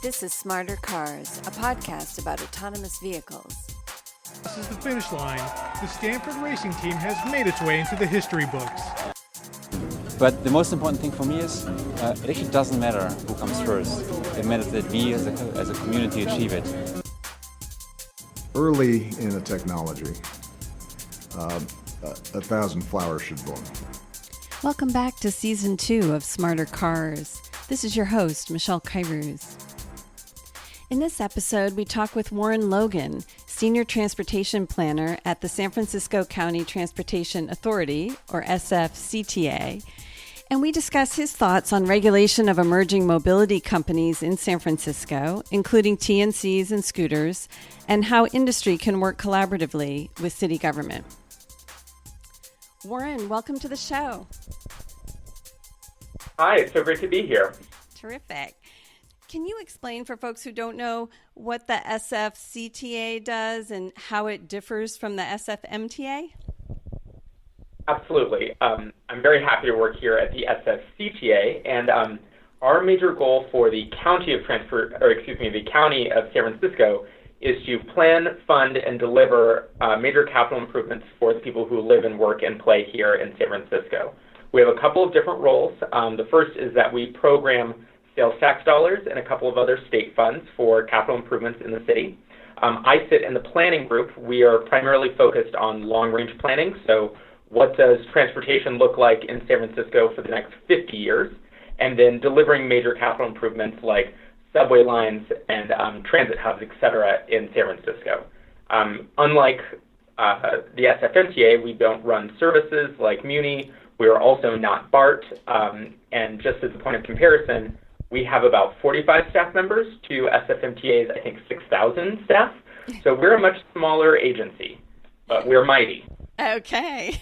This is Smarter Cars, a podcast about autonomous vehicles. This is the finish line. The Stanford racing team has made its way into the history books. But the most important thing for me is it actually doesn't matter who comes first. It matters that we as a community achieve it. Early in a technology, a thousand flowers should bloom. Welcome back to Season 2 of Smarter Cars. This is your host, Michelle Kairouz. In this episode, we talk with Warren Logan, Senior Transportation Planner at the San Francisco County Transportation Authority, or SFCTA, and we discuss his thoughts on regulation of emerging mobility companies in San Francisco, including TNCs and scooters, and how industry can work collaboratively with city government. Warren, welcome to the show. Hi, it's so great to be here. Terrific. Can you explain for folks who don't know what the SFCTA does and how it differs from the SFMTA? Absolutely. I'm very happy to work here at the SFCTA, and our major goal for the County of San Francisco is to plan, fund, and deliver major capital improvements for the people who live and work and play here in San Francisco. We have a couple of different roles. The first is that we program sales tax dollars and a couple of other state funds for capital improvements in the city. I sit in the planning group. We are primarily focused on long-range planning. So what does transportation look like in San Francisco for the next 50 years? And then delivering major capital improvements like subway lines and transit hubs, et cetera, in San Francisco. Unlike the SFMTA, we don't run services like Muni. We are also not BART. And just as a point of comparison, we have about 45 staff members to SFMTA's, I think, 6,000 staff. So we're a much smaller agency, but we're mighty. Okay.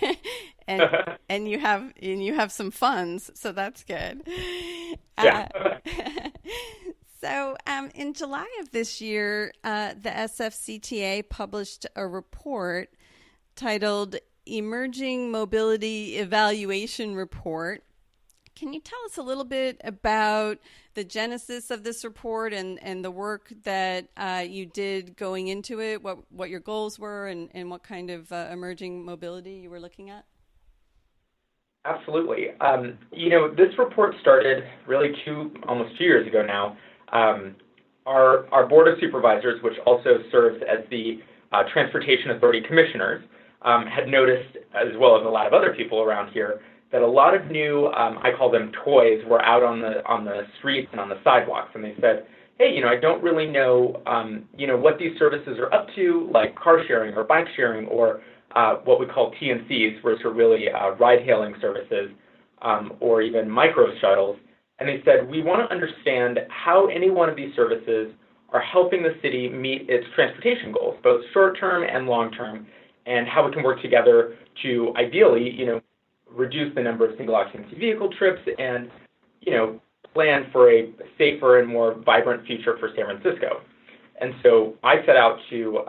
and you have some funds, so that's good. Yeah. So in July of this year, the SFCTA published a report titled Emerging Mobility Evaluation Report. Can you tell us a little bit about the genesis of this report and the work that you did going into it, what your goals were, and what kind of emerging mobility you were looking at? Absolutely. This report started really almost 2 years ago now. Our Board of Supervisors, which also serves as the Transportation Authority Commissioners, had noticed, as well as a lot of other people around here, that a lot of new, I call them toys, were out on the streets and on the sidewalks. And they said, hey, I don't really know, what these services are up to, like car sharing or bike sharing or what we call TNCs, which are really ride-hailing services, or even micro shuttles. And they said, we want to understand how any one of these services are helping the city meet its transportation goals, both short-term and long-term, and how we can work together to ideally, reduce the number of single-occupancy vehicle trips and, plan for a safer and more vibrant future for San Francisco. And so I set out to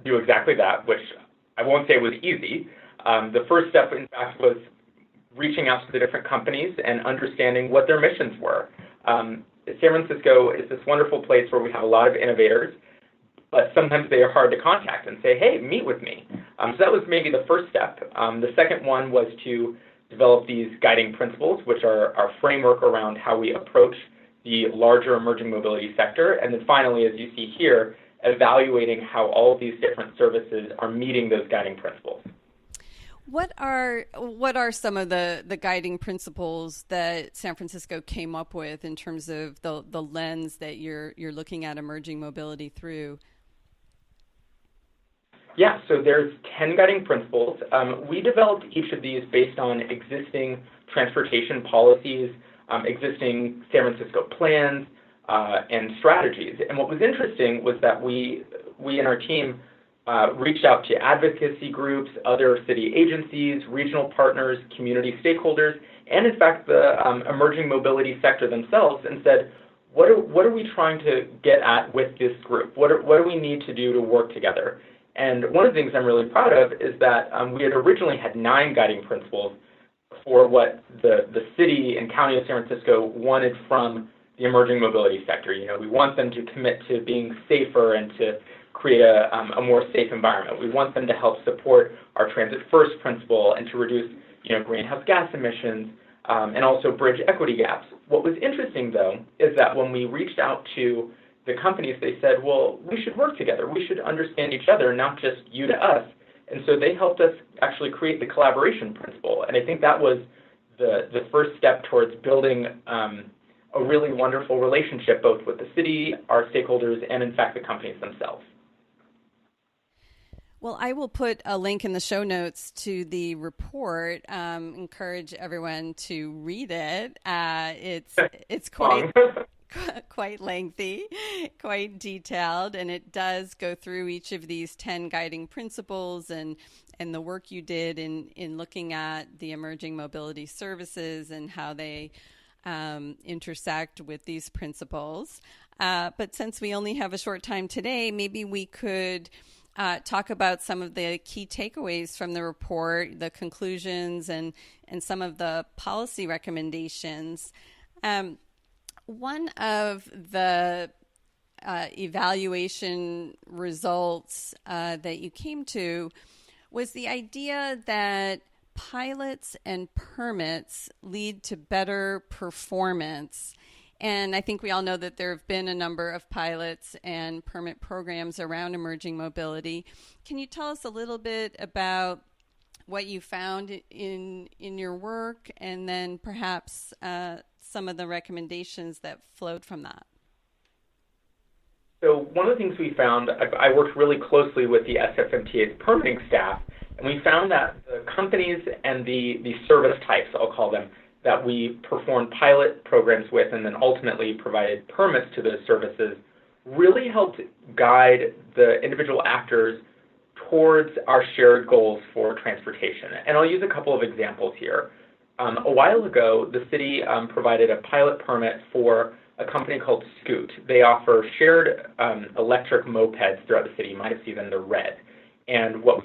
do exactly that, which I won't say was easy. The first step, in fact, was reaching out to the different companies and understanding what their missions were. San Francisco is this wonderful place where we have a lot of innovators, but sometimes they are hard to contact and say, hey, meet with me. So that was maybe the first step. The second one was to develop these guiding principles, which are our framework around how we approach the larger emerging mobility sector. And then finally, as you see here, evaluating how all of these different services are meeting those guiding principles. What are some of the guiding principles that San Francisco came up with in terms of the lens that you're looking at emerging mobility through? Yeah, so there's 10 guiding principles. We developed each of these based on existing transportation policies, existing San Francisco plans, and strategies. And what was interesting was that we and our team reached out to advocacy groups, other city agencies, regional partners, community stakeholders, and in fact the emerging mobility sector themselves, and said, what are we trying to get at with this group? What do we need to do to work together? And one of the things I'm really proud of is that we had originally had 9 guiding principles for what the city and county of San Francisco wanted from the emerging mobility sector. We want them to commit to being safer and to create a more safe environment. We want them to help support our transit first principle and to reduce, greenhouse gas emissions and also bridge equity gaps. What was interesting, though, is that when we reached out to the companies, they said, well, we should work together. We should understand each other, not just you to us. And so they helped us actually create the collaboration principle. And I think that was the first step towards building a really wonderful relationship, both with the city, our stakeholders, and in fact, the companies themselves. Well, I will put a link in the show notes to the report. Encourage everyone to read it. It's quite lengthy, quite detailed, and it does go through each of these 10 guiding principles and the work you did in looking at the emerging mobility services and how they intersect with these principles. But since we only have a short time today, maybe we could talk about some of the key takeaways from the report, the conclusions, and some of the policy recommendations. One of the evaluation results that you came to was the idea that pilots and permits lead to better performance. And I think we all know that there have been a number of pilots and permit programs around emerging mobility. Can you tell us a little bit about what you found in your work, and then perhaps some of the recommendations that flowed from that? So one of the things we found, I worked really closely with the SFMTA's permitting staff, and we found that the companies and the service types, I'll call them, that we performed pilot programs with and then ultimately provided permits to those services really helped guide the individual actors towards our shared goals for transportation. And I'll use a couple of examples here. A while ago, the city provided a pilot permit for a company called Scoot. They offer shared electric mopeds throughout the city. You might have seen them, they're red. And what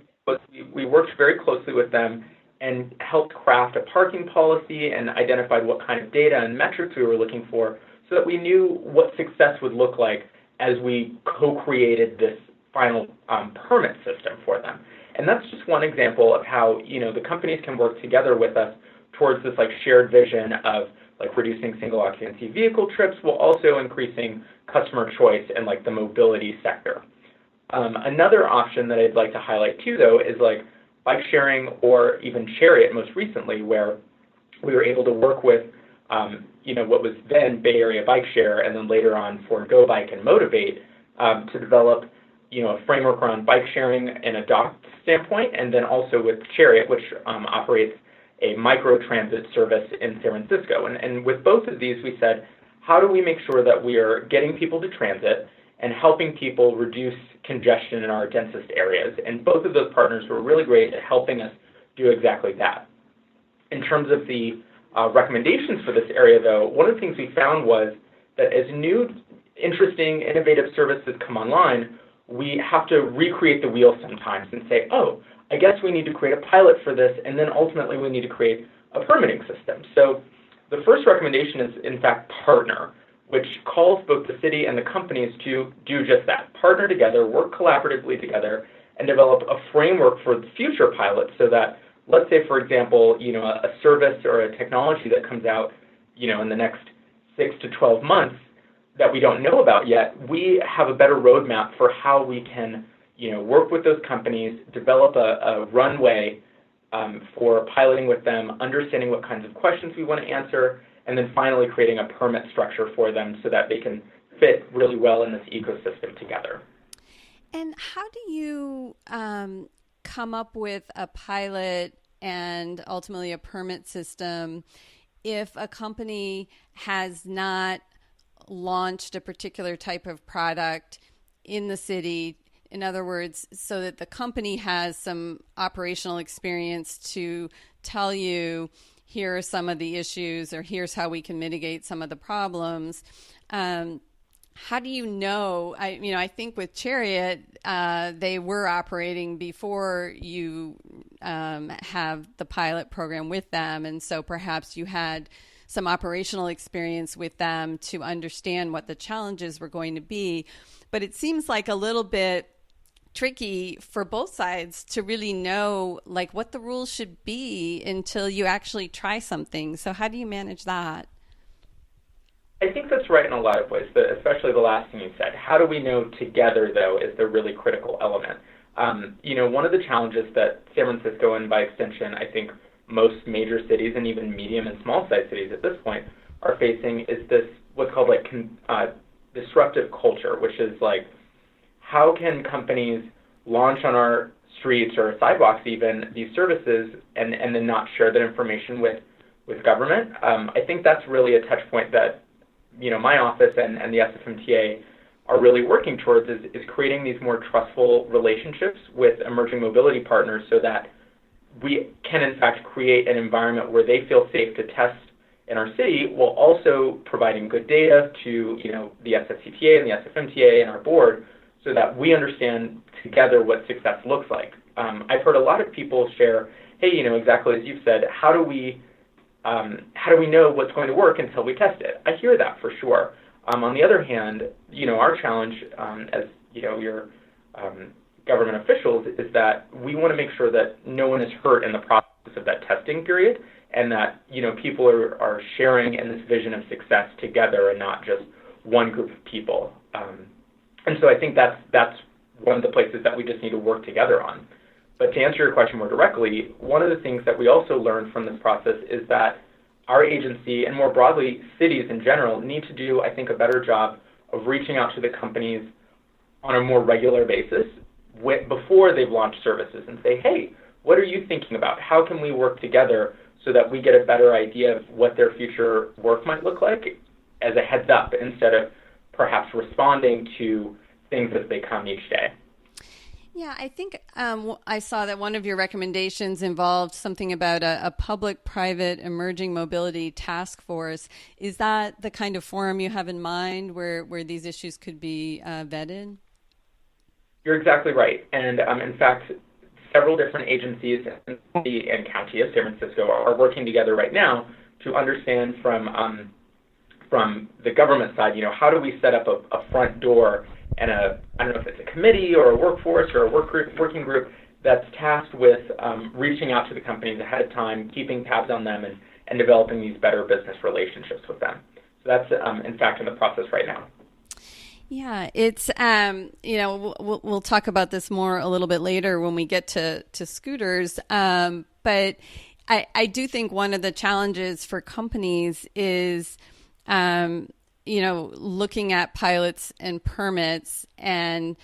we worked very closely with them and helped craft a parking policy and identified what kind of data and metrics we were looking for so that we knew what success would look like as we co-created this final permit system for them. And that's just one example of how, the companies can work together with us towards this shared vision of reducing single occupancy vehicle trips while also increasing customer choice in the mobility sector. Another option that I'd like to highlight too, though, is bike sharing or even Chariot most recently, where we were able to work with, what was then Bay Area Bike Share and then later on for Go Bike and Motivate to develop, a framework around bike sharing in a dock standpoint, and then also with Chariot, which operates a micro-transit service in San Francisco. And with both of these, we said, how do we make sure that we are getting people to transit and helping people reduce congestion in our densest areas? And both of those partners were really great at helping us do exactly that. In terms of the recommendations for this area, though, one of the things we found was that as new, interesting, innovative services come online, we have to recreate the wheel sometimes and say, oh, I guess we need to create a pilot for this, and then ultimately we need to create a permitting system. So the first recommendation is, in fact, partner, which calls both the city and the companies to do just that. Partner together, work collaboratively together, and develop a framework for future pilots so that, let's say, for example, a service or a technology that comes out, in the next 6 to 12 months that we don't know about yet, we have a better roadmap for how we can, work with those companies, develop a runway for piloting with them, understanding what kinds of questions we want to answer, and then finally creating a permit structure for them so that they can fit really well in this ecosystem together. And how do you come up with a pilot and ultimately a permit system if a company has not launched a particular type of product in the city? In other words, so that the company has some operational experience to tell you, here are some of the issues, or here's how we can mitigate some of the problems. How do you know? I think with Chariot, they were operating before you have the pilot program with them, and so perhaps you had some operational experience with them to understand what the challenges were going to be. But it seems like a little bit tricky for both sides to really know like what the rules should be until you actually try something. So how do you manage that? I think that's right in a lot of ways, but especially the last thing you said. How do we know together, though, is the really critical element. One of the challenges that San Francisco, and by extension, I think most major cities and even medium and small-sized cities at this point are facing is this what's called like disruptive culture, which is like, how can companies launch on our streets or sidewalks even these services and then not share that information with government? I think that's really a touch point that my office and the SFMTA are really working towards is creating these more trustful relationships with emerging mobility partners so that we can in fact create an environment where they feel safe to test in our city while also providing good data to the SFCTA and the SFMTA and our board so that we understand together what success looks like. I've heard a lot of people share, hey, exactly as you've said, how do we know what's going to work until we test it? I hear that for sure. On the other hand, our challenge as your government officials is that we want to make sure that no one is hurt in the process of that testing period, and that people are sharing in this vision of success together and not just one group of people. And so I think that's one of the places that we just need to work together on. But to answer your question more directly, one of the things that we also learned from this process is that our agency, and more broadly cities in general, need to do, I think, a better job of reaching out to the companies on a more regular basis before they've launched services and say, hey, what are you thinking about? How can we work together so that we get a better idea of what their future work might look like as a heads up instead of perhaps responding to things as they come each day? Yeah, I think I saw that one of your recommendations involved something about a public-private emerging mobility task force. Is that the kind of forum you have in mind where these issues could be vetted? You're exactly right. And in fact, several different agencies in the city and county of San Francisco are working together right now to understand from the government side, how do we set up a front door and I don't know if it's a committee or a workforce or a working group that's tasked with reaching out to the companies ahead of time, keeping tabs on them, and developing these better business relationships with them. So that's, in fact, in the process right now. Yeah, it's, we'll talk about this more a little bit later when we get to scooters. But I do think one of the challenges for companies is, looking at pilots and permits and,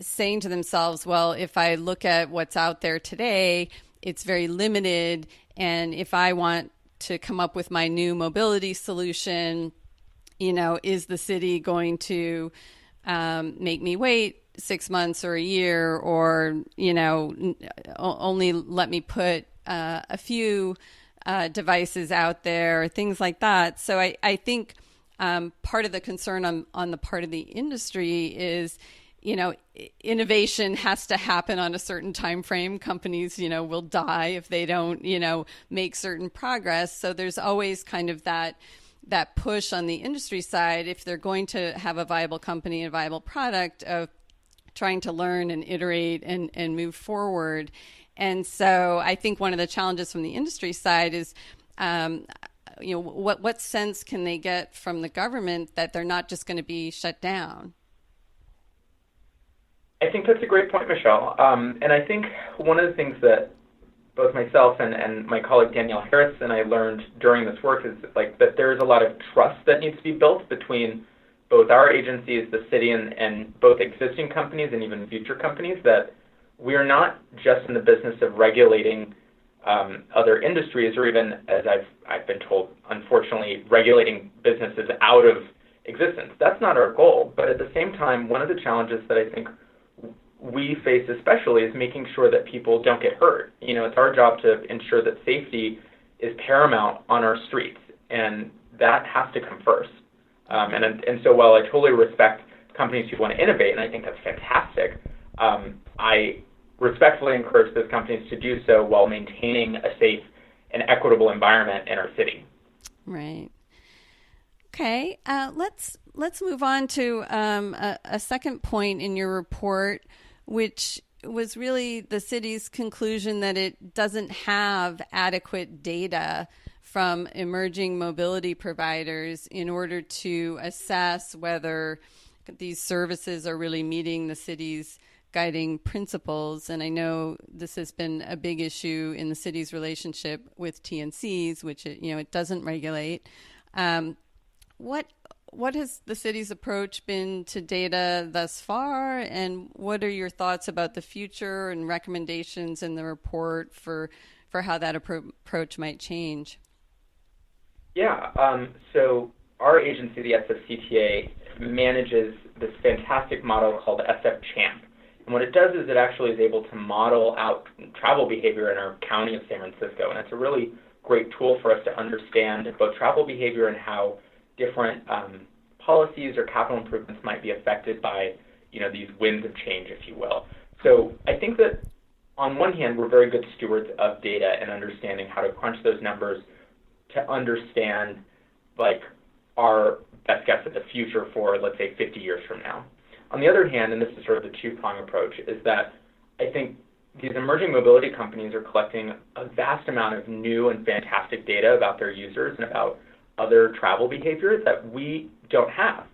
saying to themselves, well, if I look at what's out there today, it's very limited. And if I want to come up with my new mobility solution, is the city going to make me wait 6 months or a year, or, only let me put a few devices out there, things like that. So I think part of the concern on the part of the industry is, innovation has to happen on a certain time frame. Companies, will die if they don't, make certain progress. So there's always kind of that push on the industry side, if they're going to have a viable company, a viable product, of trying to learn and iterate and move forward. And so I think one of the challenges from the industry side is, what sense can they get from the government that they're not just going to be shut down? I think that's a great point, Michelle. And I think one of the things that both myself and my colleague Danielle Harris and I learned during this work is that there's a lot of trust that needs to be built between both our agencies, the city, and both existing companies and even future companies, that we are not just in the business of regulating other industries, or even, as I've been told, unfortunately, regulating businesses out of existence. That's not our goal. But at the same time, one of the challenges that I think we face especially is making sure that people don't get hurt. It's our job to ensure that safety is paramount on our streets, and that has to come first. And so while I totally respect companies who want to innovate, and I think that's fantastic, I respectfully encourage those companies to do so while maintaining a safe an equitable environment in our city. Right. Okay. Let's move on to a second point in your report, which was really the city's conclusion that it doesn't have adequate data from emerging mobility providers in order to assess whether these services are really meeting the city's guiding principles. And I know this has been a big issue in the city's relationship with TNCs, which it doesn't regulate. What has the city's approach been to data thus far, and what are your thoughts about the future and recommendations in the report for how that approach might change? Yeah, so our agency, the SFCTA, manages this fantastic model called SF-CHAMP. And what it does is it actually is able to model out travel behavior in our county of San Francisco. And it's a really great tool for us to understand both travel behavior and how different policies or capital improvements might be affected by, these winds of change, if you will. So I think that on one hand, we're very good stewards of data and understanding how to crunch those numbers to understand, our best guess at the future for, let's say, 50 years from now. On the other hand, and this is sort of the two-prong approach, is that I think these emerging mobility companies are collecting a vast amount of new and fantastic data about their users and about other travel behaviors that we don't have.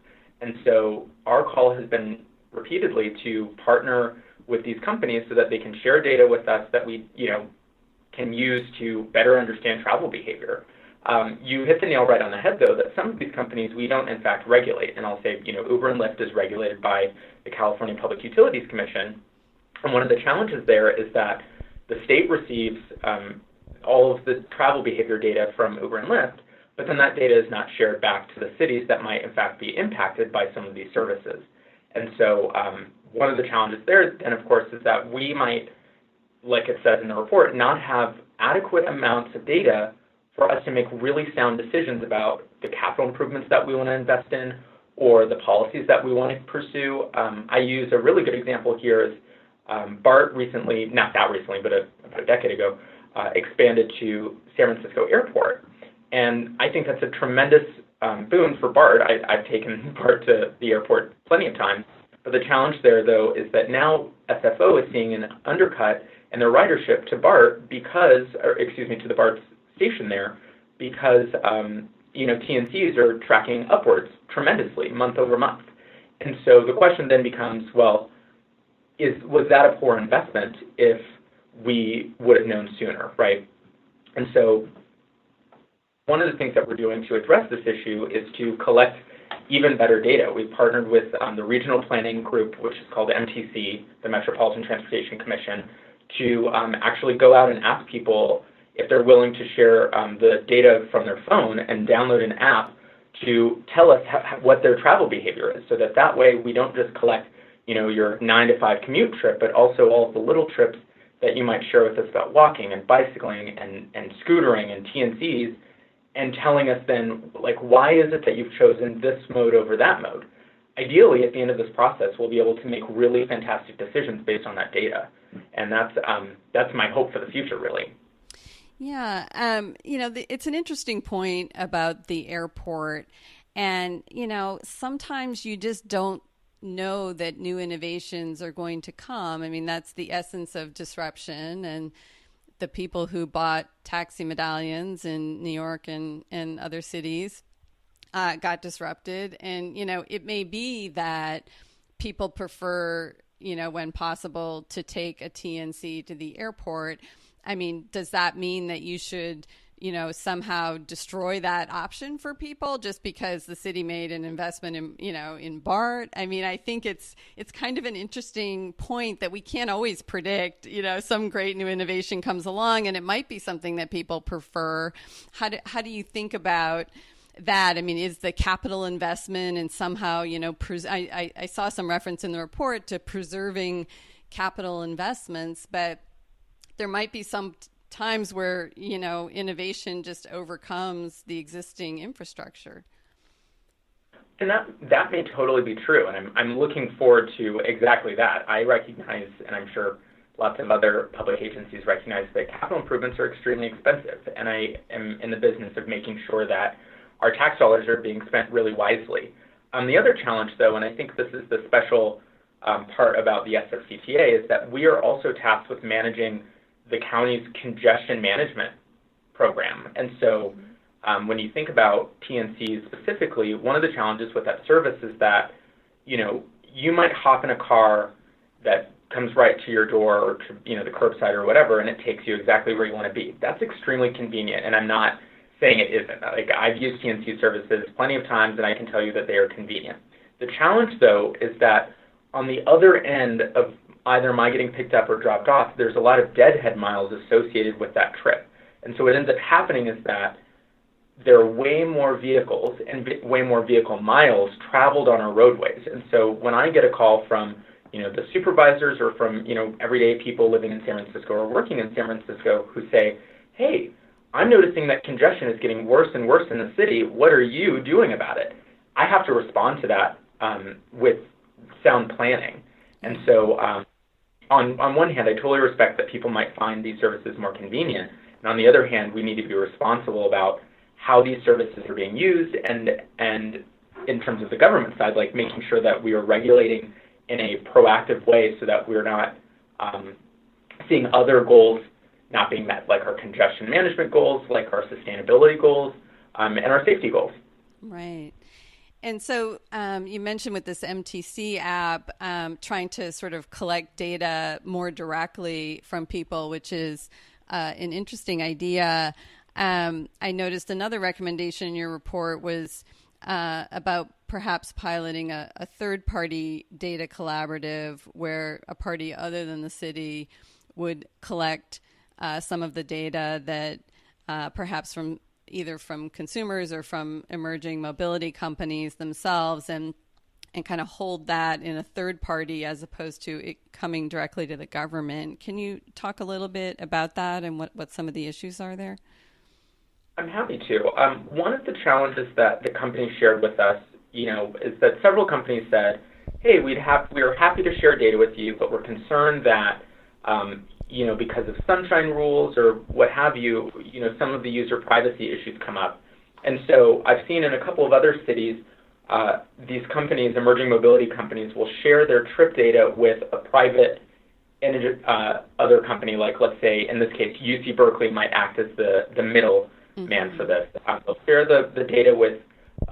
And so our call has been repeatedly to partner with these companies so that they can share data with us that we, can use to better understand travel behavior. You hit the nail right on the head, though, that some of these companies we don't, in fact, regulate. And I'll say, Uber and Lyft is regulated by the California Public Utilities Commission. And one of the challenges there is that the state receives all of the travel behavior data from Uber and Lyft, but then that data is not shared back to the cities that might, in fact, be impacted by some of these services. And so one of the challenges there, then, of course, is that we might, like it says in the report, not have adequate amounts of data for us to make really sound decisions about the capital improvements that we want to invest in or the policies that we want to pursue. I use a really good example here is BART recently, not that recently, but about a decade ago, expanded to San Francisco Airport. And I think that's a tremendous boon for BART. I've taken BART to the airport plenty of times. But the challenge there, though, is that now SFO is seeing an undercut in their ridership to BART to the BART station there because, TNCs are tracking upwards tremendously month over month. And so the question then becomes, well, was that a poor investment if we would have known sooner, right? And so one of the things that we're doing to address this issue is to collect even better data. We've partnered with the regional planning group, which is called MTC, the Metropolitan Transportation Commission, to actually go out and ask people if they're willing to share the data from their phone and download an app to tell us what their travel behavior is, so that way we don't just collect, your 9 to 5 commute trip, but also all of the little trips that you might share with us about walking and bicycling and scootering and TNCs, and telling us then, why is it that you've chosen this mode over that mode? Ideally, at the end of this process, we'll be able to make really fantastic decisions based on that data. And that's my hope for the future, really. Yeah, it's an interesting point about the airport. And, sometimes you just don't know that new innovations are going to come. I mean, that's the essence of disruption. And the people who bought taxi medallions in New York and other cities got disrupted. And, it may be that people prefer, when possible, to take a TNC to the airport. I mean, does that mean that you should, somehow destroy that option for people just because the city made an investment in BART? I mean, I think it's kind of an interesting point that we can't always predict, some great new innovation comes along and it might be something that people prefer. How do you think about that? I mean, is the capital investment and somehow, I saw some reference in the report to preserving capital investments, but there might be some times where, innovation just overcomes the existing infrastructure. And that may totally be true, and I'm looking forward to exactly that. I recognize, and I'm sure lots of other public agencies recognize that capital improvements are extremely expensive, and I am in the business of making sure that our tax dollars are being spent really wisely. The other challenge, though, and I think this is the special part about the SFCTA, is that we are also tasked with managing the county's congestion management program. And so when you think about TNC specifically, one of the challenges with that service is that, you might hop in a car that comes right to your door or to, the curbside or whatever, and it takes you exactly where you want to be. That's extremely convenient, and I'm not saying it isn't. Like, I've used TNC services plenty of times, and I can tell you that they are convenient. The challenge, though, is that on the other end of either my getting picked up or dropped off, there's a lot of deadhead miles associated with that trip. And so what ends up happening is that there are way more vehicles and way more vehicle miles traveled on our roadways. And so when I get a call from, the supervisors or from, everyday people living in San Francisco or working in San Francisco who say, hey, I'm noticing that congestion is getting worse and worse in the city. What are you doing about it? I have to respond to that with sound planning. And so on one hand, I totally respect that people might find these services more convenient. And on the other hand, we need to be responsible about how these services are being used, and in terms of the government side, like making sure that we are regulating in a proactive way so that we're not seeing other goals not being met, like our congestion management goals, like our sustainability goals, and our safety goals. Right. And so you mentioned with this MTC app, trying to sort of collect data more directly from people, which is an interesting idea. I noticed another recommendation in your report was about perhaps piloting a third-party data collaborative where a party other than the city would collect some of the data that perhaps from either from consumers or from emerging mobility companies themselves, and kind of hold that in a third party as opposed to it coming directly to the government. Can you talk a little bit about that and what some of the issues are there? I'm happy to. One of the challenges that the company shared with us, is that several companies said, hey, we are happy to share data with you, but we're concerned that, because of sunshine rules or what have you, some of the user privacy issues come up. And so I've seen in a couple of other cities, these companies, emerging mobility companies, will share their trip data with a private other company, like, let's say, in this case, UC Berkeley might act as the middle man for this. They'll share the data with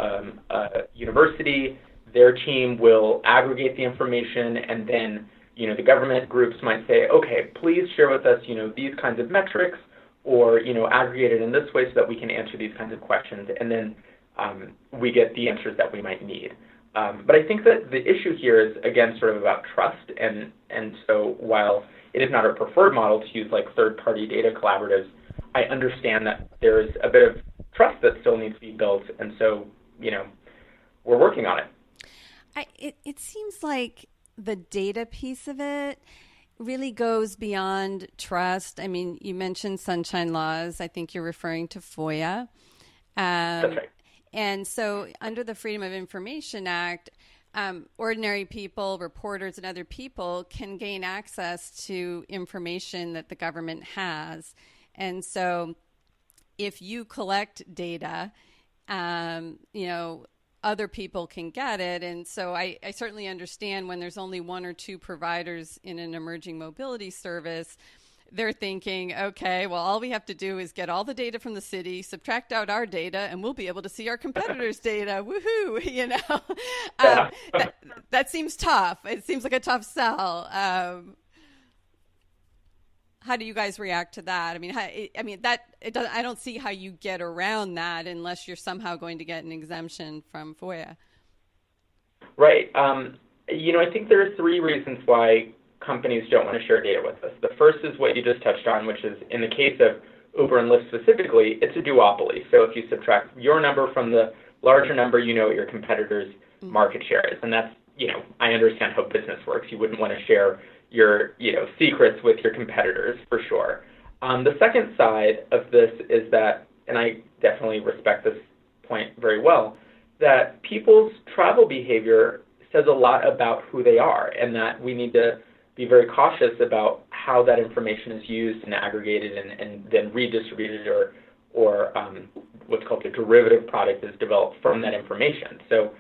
a university. Their team will aggregate the information, and then the government groups might say, okay, please share with us these kinds of metrics, or aggregate it in this way so that we can answer these kinds of questions, and then we get the answers that we might need. But I think that the issue here is, again, sort of about trust, and so while it is not our preferred model to use like third-party data collaboratives, I understand that there is a bit of trust that still needs to be built, and so, we're working on it. It seems like the data piece of it really goes beyond trust. I mean, you mentioned sunshine laws. I think you're referring to FOIA. That's right. And so under the Freedom of Information Act, ordinary people, reporters, and other people can gain access to information that the government has. And so if you collect data, other people can get it. And so I certainly understand when there's only one or two providers in an emerging mobility service, they're thinking, okay, well, all we have to do is get all the data from the city, subtract out our data, and we'll be able to see our competitors' data. Woohoo! That seems tough. It seems like a tough sell. How do you guys react to that? I don't see how you get around that unless you're somehow going to get an exemption from FOIA. Right. I think there are three reasons why companies don't want to share data with us. The first is what you just touched on, which is in the case of Uber and Lyft specifically, it's a duopoly. So if you subtract your number from the larger number, you know what your competitors' market share is. And that's, I understand how business works. You wouldn't want to share your, secrets with your competitors, for sure. The second side of this is that, and I definitely respect this point very well, that people's travel behavior says a lot about who they are, and that we need to be very cautious about how that information is used and aggregated and then redistributed, or what's called a derivative product is developed from that information. So,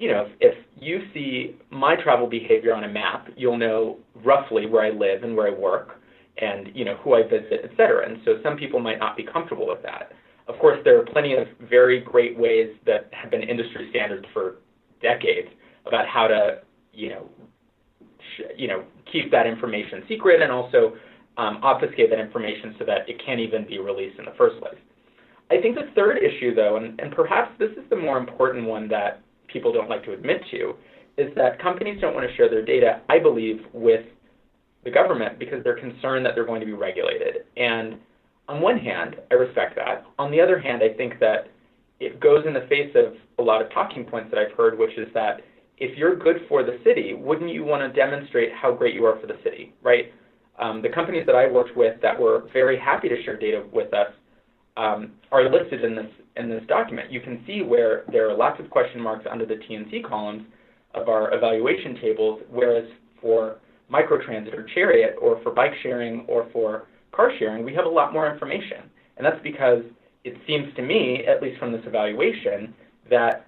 if you see my travel behavior on a map, you'll know roughly where I live and where I work and, who I visit, et cetera. And so some people might not be comfortable with that. Of course, there are plenty of very great ways that have been industry standards for decades about how to, keep that information secret and also obfuscate that information so that it can't even be released in the first place. I think the third issue, though, and perhaps this is the more important one that people don't like to admit to, is that companies don't want to share their data, I believe, with the government because they're concerned that they're going to be regulated. And on one hand, I respect that. On the other hand, I think that it goes in the face of a lot of talking points that I've heard, which is that if you're good for the city, wouldn't you want to demonstrate how great you are for the city, right? The companies that I worked with that were very happy to share data with us are listed in this document. You can see where there are lots of question marks under the T&C columns of our evaluation tables, whereas for microtransit or chariot or for bike sharing or for car sharing, we have a lot more information. And that's because it seems to me, at least from this evaluation, that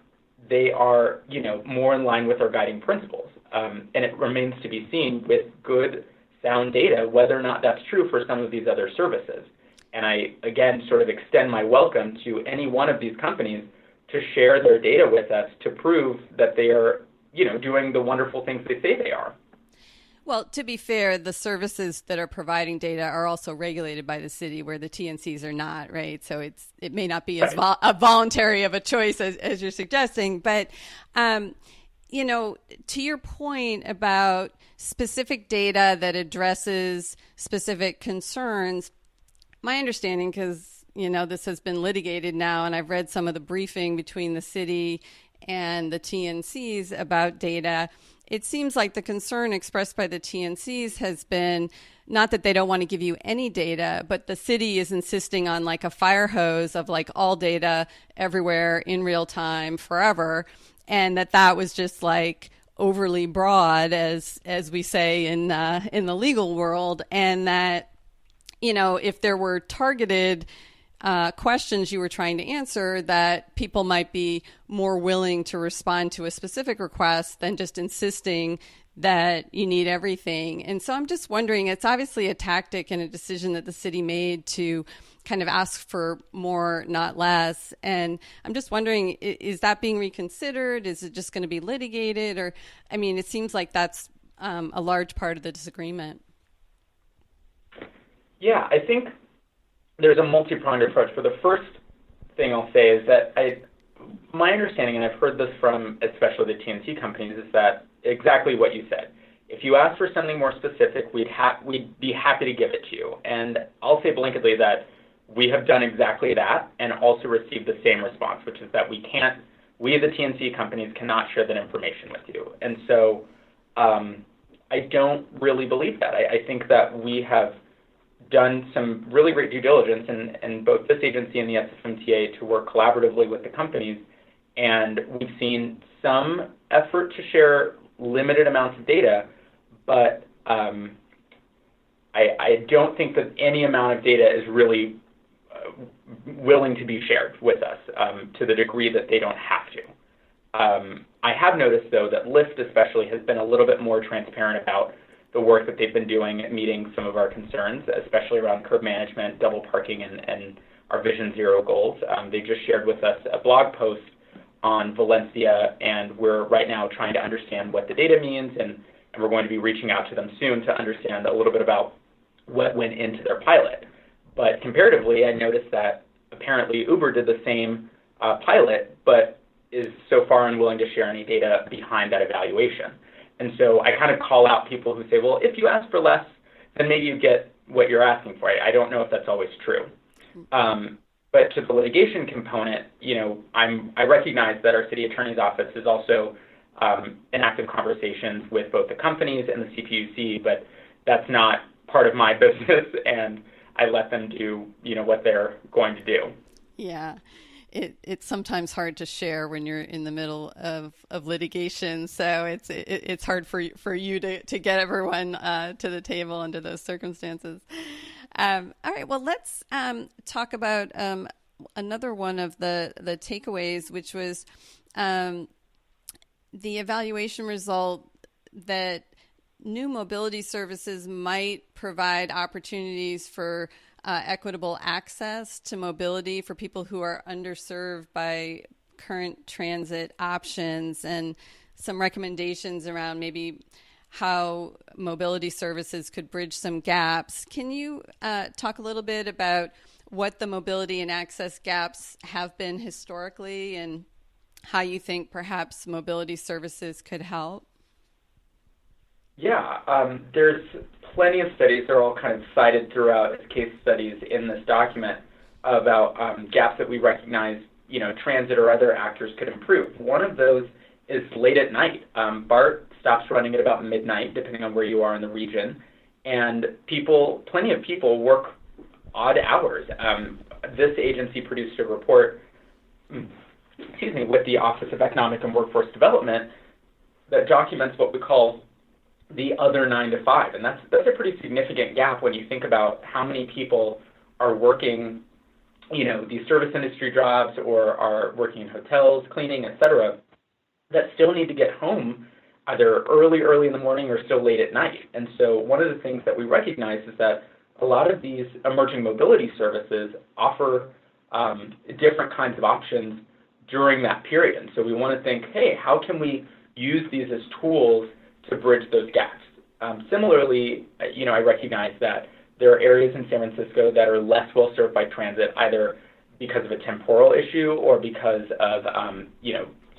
they are, more in line with our guiding principles. And it remains to be seen with good, sound data whether or not that's true for some of these other services. And I, again, sort of extend my welcome to any one of these companies to share their data with us to prove that they are, doing the wonderful things they say they are. Well, to be fair, the services that are providing data are also regulated by the city, where the TNCs are not, right? So it may not be as a voluntary of a choice as you're suggesting. But, to your point about specific data that addresses specific concerns, my understanding, because, this has been litigated now, and I've read some of the briefing between the city and the TNCs about data, it seems like the concern expressed by the TNCs has been not that they don't want to give you any data, but the city is insisting on like a fire hose of like all data everywhere in real time forever. And that was just like overly broad, as we say in the legal world. And that, if there were targeted questions you were trying to answer, that people might be more willing to respond to a specific request than just insisting that you need everything. And so I'm just wondering, it's obviously a tactic and a decision that the city made to kind of ask for more, not less. And I'm just wondering, is that being reconsidered? Is it just going to be litigated? Or, it seems like that's a large part of the disagreement. Yeah, I think there's a multi-pronged approach. For the first thing I'll say is that my understanding, and I've heard this from especially the TNC companies, is that exactly what you said. If you ask for something more specific, we'd be happy to give it to you. And I'll say blanketly that we have done exactly that and also received the same response, which is that we, the TNC companies, cannot share that information with you. And so I don't really believe that. I think that we have done some really great due diligence in both this agency and the SFMTA to work collaboratively with the companies, and we've seen some effort to share limited amounts of data, but I don't think that any amount of data is really willing to be shared with us to the degree that they don't have to. I have noticed, though, that Lyft especially has been a little bit more transparent about the work that they've been doing at meeting some of our concerns, especially around curb management, double parking, and our Vision Zero goals. They just shared with us a blog post on Valencia, and we're right now trying to understand what the data means, and we're going to be reaching out to them soon to understand a little bit about what went into their pilot. But comparatively, I noticed that apparently Uber did the same pilot, but is so far unwilling to share any data behind that evaluation. And so I kind of call out people who say, well, if you ask for less, then maybe you get what you're asking for. I don't know if that's always true. But to the litigation component, I recognize that our city attorney's office is also in active conversations with both the companies and the CPUC, but that's not part of my business, and I let them do, what they're going to do. Yeah. it's sometimes hard to share when you're in the middle of litigation. So it's hard for you to get everyone to the table under those circumstances. All right. Well, let's talk about another one of the takeaways, which was the evaluation result that new mobility services might provide opportunities for equitable access to mobility for people who are underserved by current transit options, and some recommendations around maybe how mobility services could bridge some gaps. Can you talk a little bit about what the mobility and access gaps have been historically and how you think perhaps mobility services could help? Yeah, there's plenty of studies. They're all kind of cited throughout as case studies in this document about gaps that we recognize, transit or other actors could improve. One of those is late at night. BART stops running at about midnight, depending on where you are in the region, and plenty of people work odd hours. This agency produced a report, with the Office of Economic and Workforce Development that documents what we call the other 9 to 5, and that's a pretty significant gap when you think about how many people are working, these service industry jobs or are working in hotels, cleaning, etc., that still need to get home either early in the morning or still late at night. And so one of the things that we recognize is that a lot of these emerging mobility services offer different kinds of options during that period. And so we want to think, hey, how can we use these as tools to bridge those gaps? Similarly, I recognize that there are areas in San Francisco that are less well served by transit, either because of a temporal issue or because of,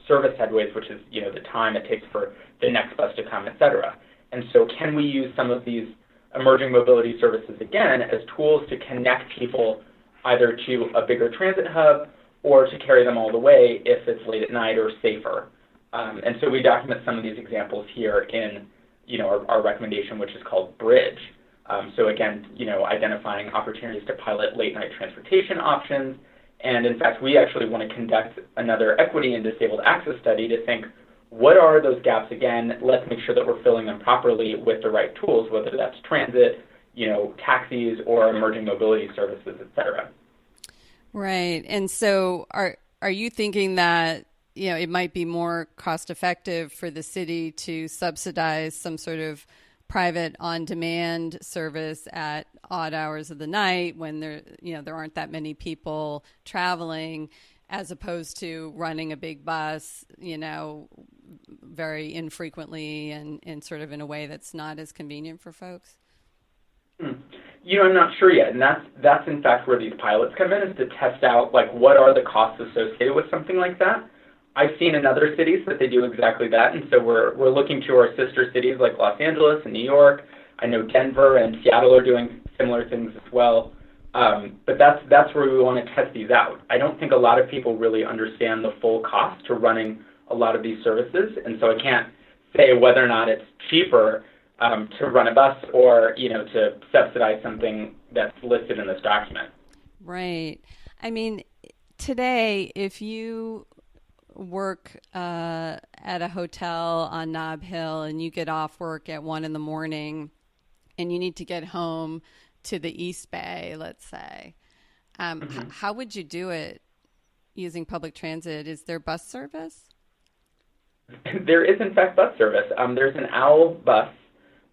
service headways, which is, the time it takes for the next bus to come, et cetera. And so can we use some of these emerging mobility services, again, as tools to connect people either to a bigger transit hub or to carry them all the way if it's late at night or safer? And so we document some of these examples here in, our recommendation, which is called Bridge. So again, identifying opportunities to pilot late night transportation options. And in fact, we actually want to conduct another equity and disabled access study to think, what are those gaps again? Let's make sure that we're filling them properly with the right tools, whether that's transit, taxis, or emerging mobility services, et cetera. Right. And so are you thinking that, it might be more cost effective for the city to subsidize some sort of private on-demand service at odd hours of the night when there aren't that many people traveling, as opposed to running a big bus, very infrequently and sort of in a way that's not as convenient for folks? I'm not sure yet, and that's in fact where these pilots come in, is to test out what are the costs associated with something like that. I've seen in other cities that they do exactly that, and so we're looking to our sister cities like Los Angeles and New York. I know Denver and Seattle are doing similar things as well, but that's where we want to test these out. I don't think a lot of people really understand the full cost to running a lot of these services, and so I can't say whether or not it's cheaper to run a bus or to subsidize something that's listed in this document. Right. I mean, today, if you work at a hotel on Nob Hill and you get off work at 1 a.m. and you need to get home to the East Bay, let's say, how would you do it using public transit? Is there bus service? There is, in fact, bus service. There's an OWL bus.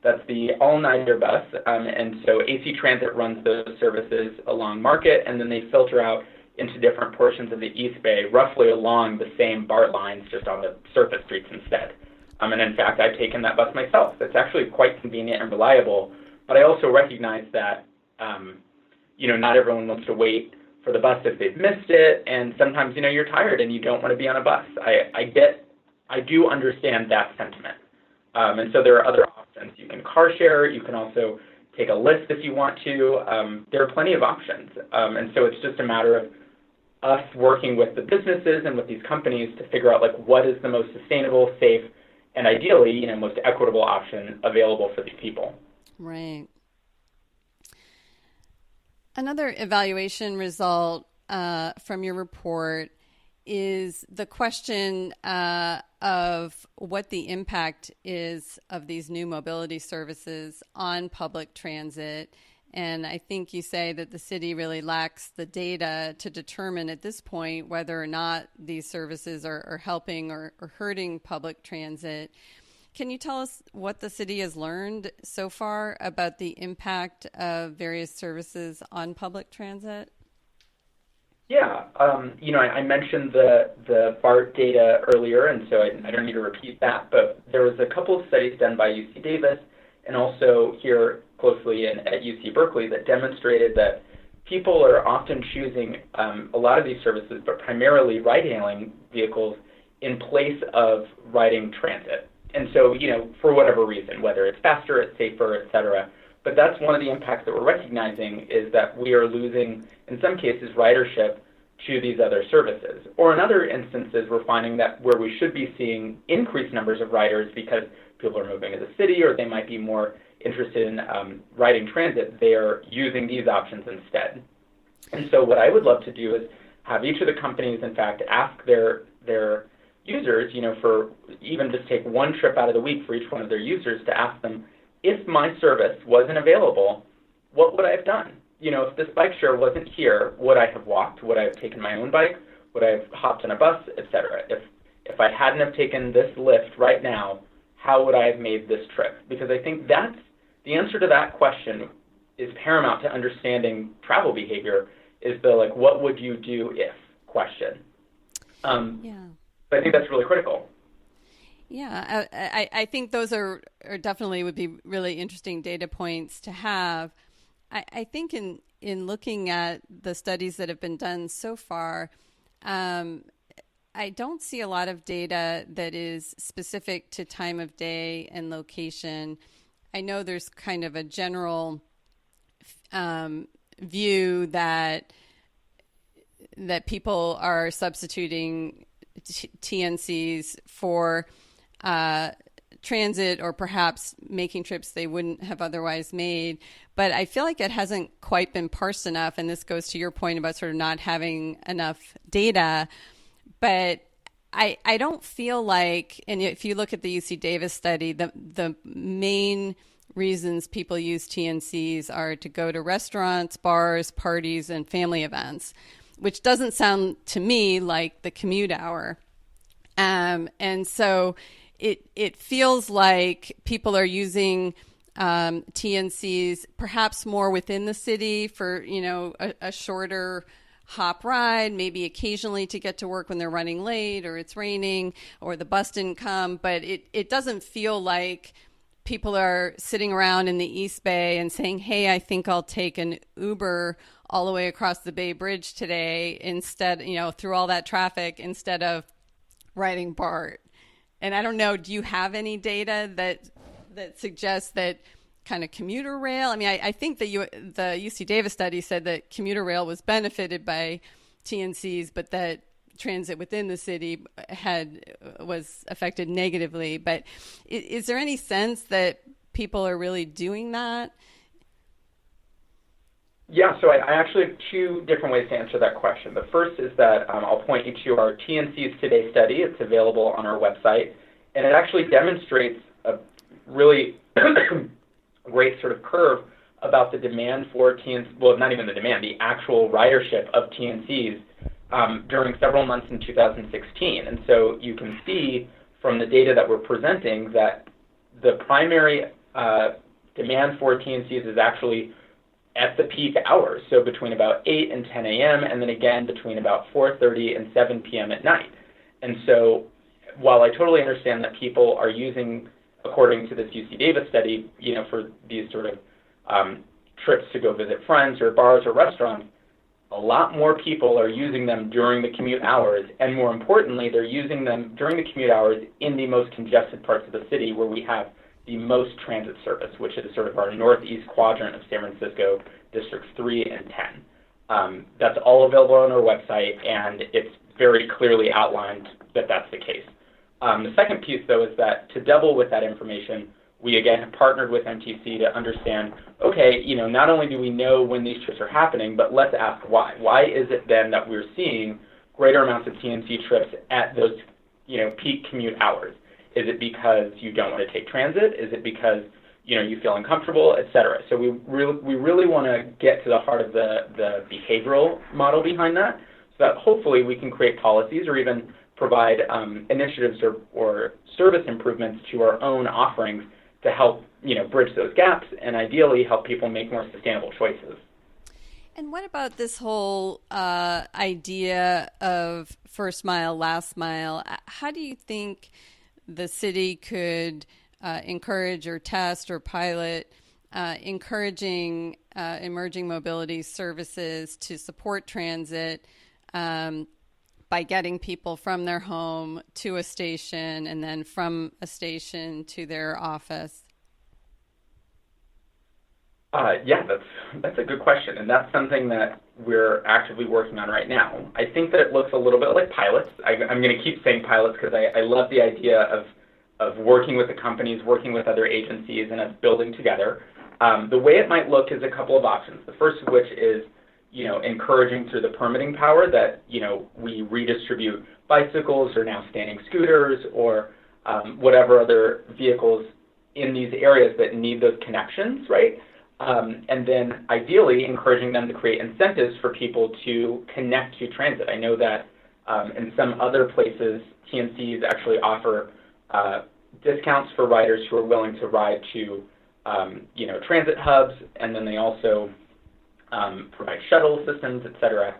That's the all-nighter bus, and so AC Transit runs those services along Market, and then they filter out into different portions of the East Bay, roughly along the same BART lines, just on the surface streets instead. And in fact, I've taken that bus myself. It's actually quite convenient and reliable, but I also recognize that, not everyone wants to wait for the bus if they've missed it, and sometimes, you're tired and you don't want to be on a bus. I do understand that sentiment. And so there are other options. You can car share, you can also take a Lyft if you want to. There are plenty of options. And so it's just a matter of us working with the businesses and with these companies to figure out what is the most sustainable, safe, and ideally, most equitable option available for these people. Right. Another evaluation result from your report is the question of what the impact is of these new mobility services on public transit. And I think you say that the city really lacks the data to determine at this point whether or not these services are helping or hurting public transit. Can you tell us what the city has learned so far about the impact of various services on public transit? Yeah, I mentioned the BART data earlier, and so I don't need to repeat that, but there was a couple of studies done by UC Davis and also here closely at UC Berkeley that demonstrated that people are often choosing a lot of these services, but primarily ride-hailing vehicles in place of riding transit. And so, for whatever reason, whether it's faster, it's safer, et cetera. But that's one of the impacts that we're recognizing is that we are losing, in some cases, ridership to these other services. Or in other instances, we're finding that where we should be seeing increased numbers of riders because people are moving to the city or they might be more interested in riding transit, they are using these options instead. And so what I would love to do is have each of the companies, in fact, ask their users, for even just take one trip out of the week for each one of their users to ask them, if my service wasn't available, what would I have done? If this bike share wasn't here, would I have walked? Would I have taken my own bike? Would I have hopped on a bus, et cetera? If I hadn't have taken this lift right now, how would I have made this trip? Because I think that's the answer to that question is paramount to understanding travel behavior is the what would you do if question. But I think that's really critical. Yeah, I think those are definitely would be really interesting data points to have. I think in looking at the studies that have been done so far, I don't see a lot of data that is specific to time of day and location. I know there's kind of a general view that people are substituting TNCs for transit or perhaps making trips they wouldn't have otherwise made. But I feel like it hasn't quite been parsed enough, and this goes to your point about sort of not having enough data. But I don't feel like, and if you look at the UC Davis study, the main reasons people use TNCs are to go to restaurants, bars, parties, and family events, which doesn't sound to me like the commute hour. And so it feels like people are using TNCs perhaps more within the city for, a shorter hop ride, maybe occasionally to get to work when they're running late or it's raining or the bus didn't come. But it doesn't feel like people are sitting around in the East Bay and saying, hey, I think I'll take an Uber all the way across the Bay Bridge today instead, through all that traffic instead of riding BART. And I don't know, do you have any data that suggests that kind of commuter rail? I mean, I think that the UC Davis study said that commuter rail was benefited by TNCs, but that transit within the city was affected negatively. But is there any sense that people are really doing that? Yeah, so I actually have two different ways to answer that question. The first is that I'll point you to our TNCs Today study. It's available on our website, and it actually demonstrates a really great sort of curve about the demand for TNCs, well, not even the demand, the actual ridership of TNCs during several months in 2016. And so you can see from the data that we're presenting that the primary demand for TNCs is actually at the peak hours, so between about 8 and 10 a.m., and then again between about 4:30 and 7 p.m. at night. And so while I totally understand that people are using, according to this UC Davis study, for these sort of trips to go visit friends or bars or restaurants, a lot more people are using them during the commute hours, and more importantly, they're using them during the commute hours in the most congested parts of the city where we have the most transit service, which is sort of our northeast quadrant of San Francisco, districts 3 and 10. That's all available on our website, and it's very clearly outlined that that's the case. The second piece, though, is that to double with that information, we again have partnered with MTC to understand, okay, not only do we know when these trips are happening, but let's ask why. Why is it then that we're seeing greater amounts of TNC trips at those, peak commute hours? Is it because you don't want to take transit? Is it because, you feel uncomfortable, et cetera? So we really want to get to the heart of the behavioral model behind that, so that hopefully we can create policies or even provide initiatives or service improvements to our own offerings to help, bridge those gaps and ideally help people make more sustainable choices. And what about this whole idea of first mile, last mile? How do you think the city could encourage or test or pilot encouraging emerging mobility services to support transit by getting people from their home to a station and then from a station to their office? Yeah, that's a good question, and that's something that we're actively working on right now. I think that it looks a little bit like pilots. I'm going to keep saying pilots because I love the idea of working with the companies, working with other agencies, and us building together. The way it might look is a couple of options. The first of which is, encouraging through the permitting power that, we redistribute bicycles or now standing scooters or whatever other vehicles in these areas that need those connections, right? And then ideally encouraging them to create incentives for people to connect to transit. I know that in some other places, TNCs actually offer discounts for riders who are willing to ride to, transit hubs, and then they also provide shuttle systems, et cetera.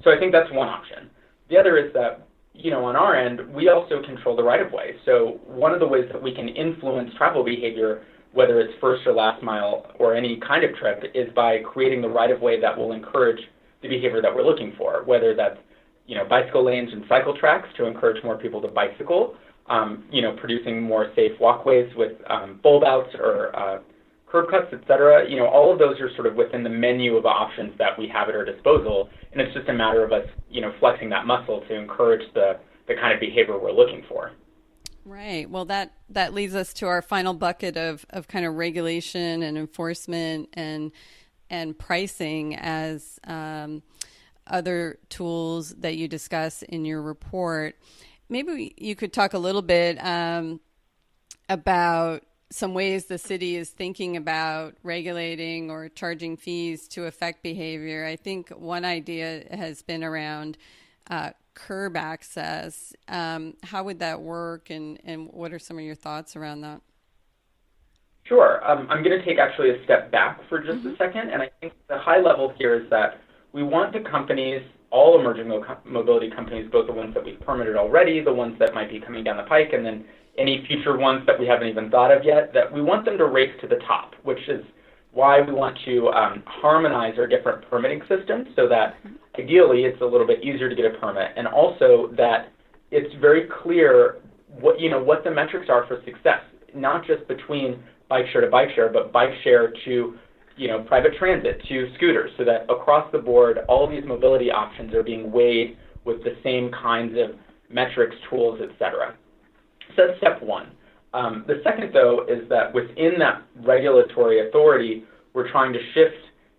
So I think that's one option. The other is that, on our end, we also control the right-of-way. So one of the ways that we can influence travel behavior, whether it's first or last mile or any kind of trip, is by creating the right-of-way that will encourage the behavior that we're looking for, whether that's, bicycle lanes and cycle tracks to encourage more people to bicycle, producing more safe walkways with bulb outs or curb cuts, et cetera. All of those are sort of within the menu of options that we have at our disposal, and it's just a matter of us, flexing that muscle to encourage the kind of behavior we're looking for. Right. Well, that leads us to our final bucket of kind of regulation and enforcement and pricing as other tools that you discuss in your report. Maybe you could talk a little bit about some ways the city is thinking about regulating or charging fees to affect behavior. I think one idea has been around curb access. How would that work, and what are some of your thoughts around that? Sure. I'm going to take actually a step back for just a second, and I think the high level here is that we want the companies, all emerging mobility companies, both the ones that we've permitted already, the ones that might be coming down the pike, and then any future ones that we haven't even thought of yet, that we want them to race to the top, which is why we want to harmonize our different permitting systems so that ideally it's a little bit easier to get a permit, and also that it's very clear what the metrics are for success, not just between bike share to bike share, but bike share to private transit to scooters, so that across the board all of these mobility options are being weighed with the same kinds of metrics, tools, et cetera. So that's step one. The second, though, is that within that regulatory authority, we're trying to shift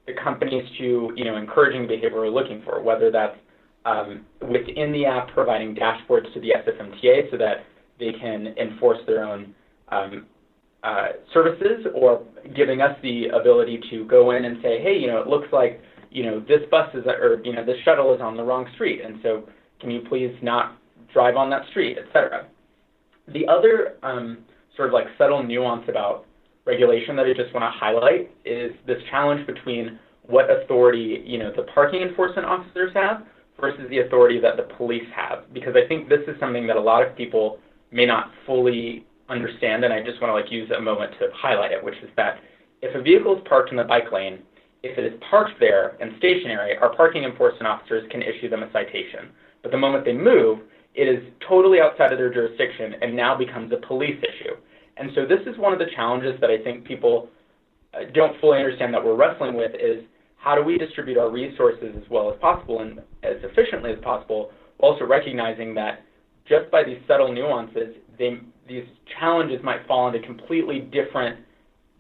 the companies to, encouraging behavior we're looking for, whether that's within the app providing dashboards to the SFMTA so that they can enforce their own services, or giving us the ability to go in and say, hey, it looks like, this bus is, or, this shuttle is on the wrong street, and so can you please not drive on that street, et cetera. The other sort of like subtle nuance about regulation that I just want to highlight is this challenge between what authority, the parking enforcement officers have versus the authority that the police have, because I think this is something that a lot of people may not fully understand, and I just want to use a moment to highlight it, which is that if a vehicle is parked in the bike lane, if it is parked there and stationary, our parking enforcement officers can issue them a citation. But the moment they move, it is totally outside of their jurisdiction and now becomes a police issue. And so this is one of the challenges that I think people don't fully understand that we're wrestling with, is how do we distribute our resources as well as possible and as efficiently as possible, also recognizing that just by these subtle nuances, these challenges might fall into completely different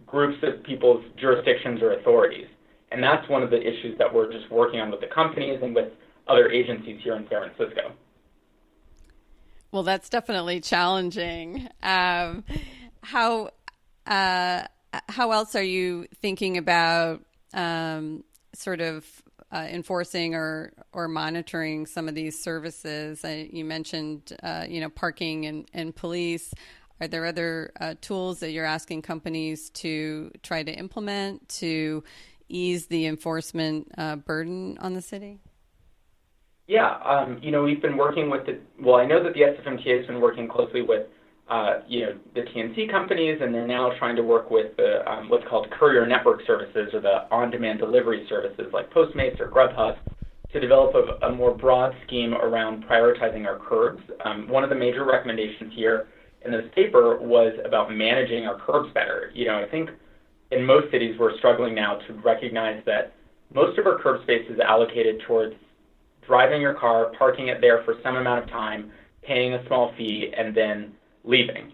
groups of people's jurisdictions or authorities. And that's one of the issues that we're just working on with the companies and with other agencies here in San Francisco. Well, that's definitely challenging. How else are you thinking about sort of enforcing or monitoring some of these services? You mentioned, parking and police. Are there other tools that you're asking companies to try to implement to ease the enforcement burden on the city? Yeah, we've been working with I know that the SFMTA has been working closely with, the TNC companies, and they're now trying to work with the what's called courier network services, or the on-demand delivery services like Postmates or Grubhub, to develop a more broad scheme around prioritizing our curbs. One of the major recommendations here in this paper was about managing our curbs better. I think in most cities we're struggling now to recognize that most of our curb space is allocated towards driving your car, parking it there for some amount of time, paying a small fee, and then leaving.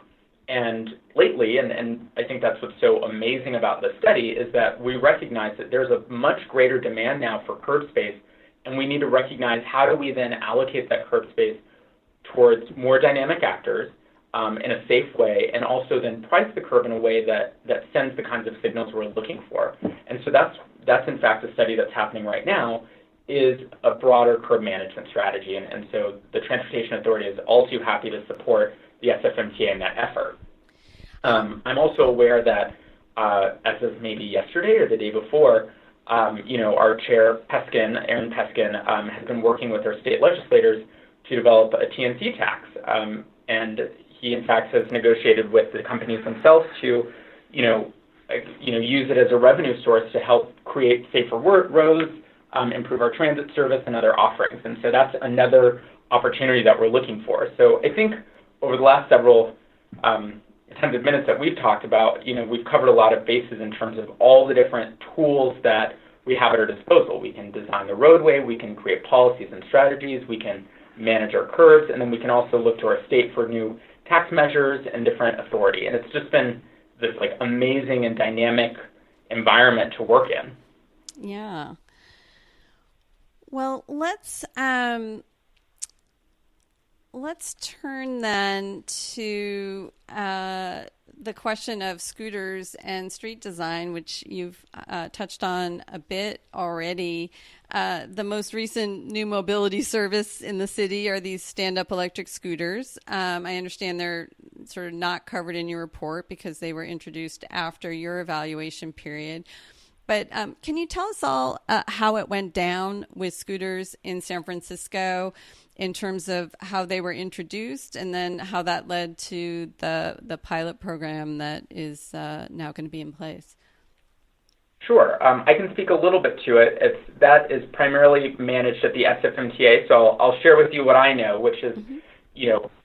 And lately, and I think that's what's so amazing about this study, is that we recognize that there's a much greater demand now for curb space, and we need to recognize how do we then allocate that curb space towards more dynamic actors in a safe way, and also then price the curb in a way that sends the kinds of signals we're looking for. And so that's in fact a study that's happening right now, is a broader curb management strategy. And so the Transportation Authority is all too happy to support the SFMTA in that effort. I'm also aware that as of maybe yesterday or the day before, our chair, Aaron Peskin, has been working with our state legislators to develop a TNC tax. And he, in fact, has negotiated with the companies themselves to, use it as a revenue source to help create safer roads, improve our transit service, and other offerings. And so that's another opportunity that we're looking for. So I think over the last several tens of minutes that we've talked about, we've covered a lot of bases in terms of all the different tools that we have at our disposal. We can design the roadway, we can create policies and strategies, we can manage our curbs, and then we can also look to our state for new tax measures and different authority. And it's just been this amazing and dynamic environment to work in. Yeah. Well, let's turn then to the question of scooters and street design, which you've touched on a bit already. The most recent new mobility service in the city are these stand-up electric scooters. I understand they're sort of not covered in your report because they were introduced after your evaluation period. But can you tell us all how it went down with scooters in San Francisco in terms of how they were introduced, and then how that led to the pilot program that is now going to be in place? Sure. I can speak a little bit to it. That is primarily managed at the SFMTA, so I'll share with you what I know, which is,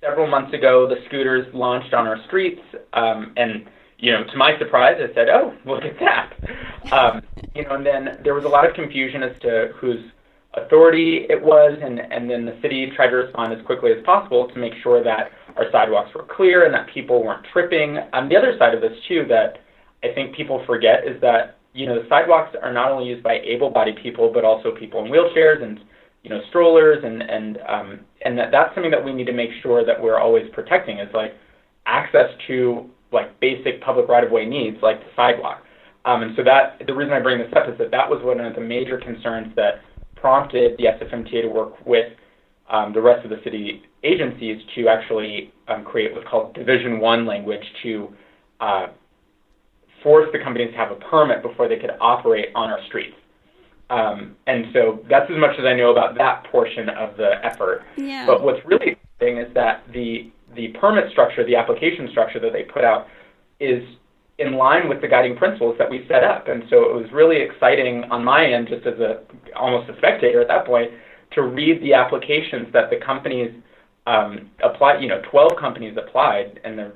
several months ago, the scooters launched on our streets, and to my surprise, I said, oh, look at that. And then there was a lot of confusion as to whose authority it was, and then the city tried to respond as quickly as possible to make sure that our sidewalks were clear and that people weren't tripping. The other side of this, too, that I think people forget is that, the sidewalks are not only used by able-bodied people, but also people in wheelchairs and, strollers, and that's something that we need to make sure that we're always protecting, is access to basic public right-of-way needs like the sidewalk. And so the reason I bring this up is that was one of the major concerns that prompted the SFMTA to work with the rest of the city agencies to actually create what's called Division 1 language to force the companies to have a permit before they could operate on our streets. And so that's as much as I know about that portion of the effort. Yeah. But what's really interesting is that the permit structure, the application structure that they put out, is in line with the guiding principles that we set up. And so it was really exciting on my end, just as almost a spectator at that point, to read the applications that the companies applied. 12 companies applied, and their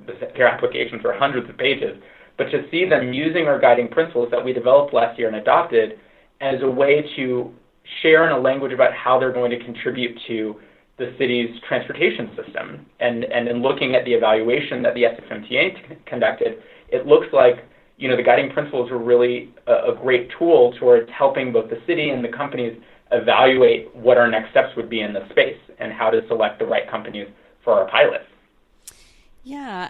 applications were hundreds of pages. But to see them using our guiding principles that we developed last year and adopted as a way to share in a language about how they're going to contribute to the city's transportation system. And in looking at the evaluation that the SFMTA conducted, it looks like, the guiding principles were really a great tool towards helping both the city and the companies evaluate what our next steps would be in the space and how to select the right companies for our pilots. Yeah.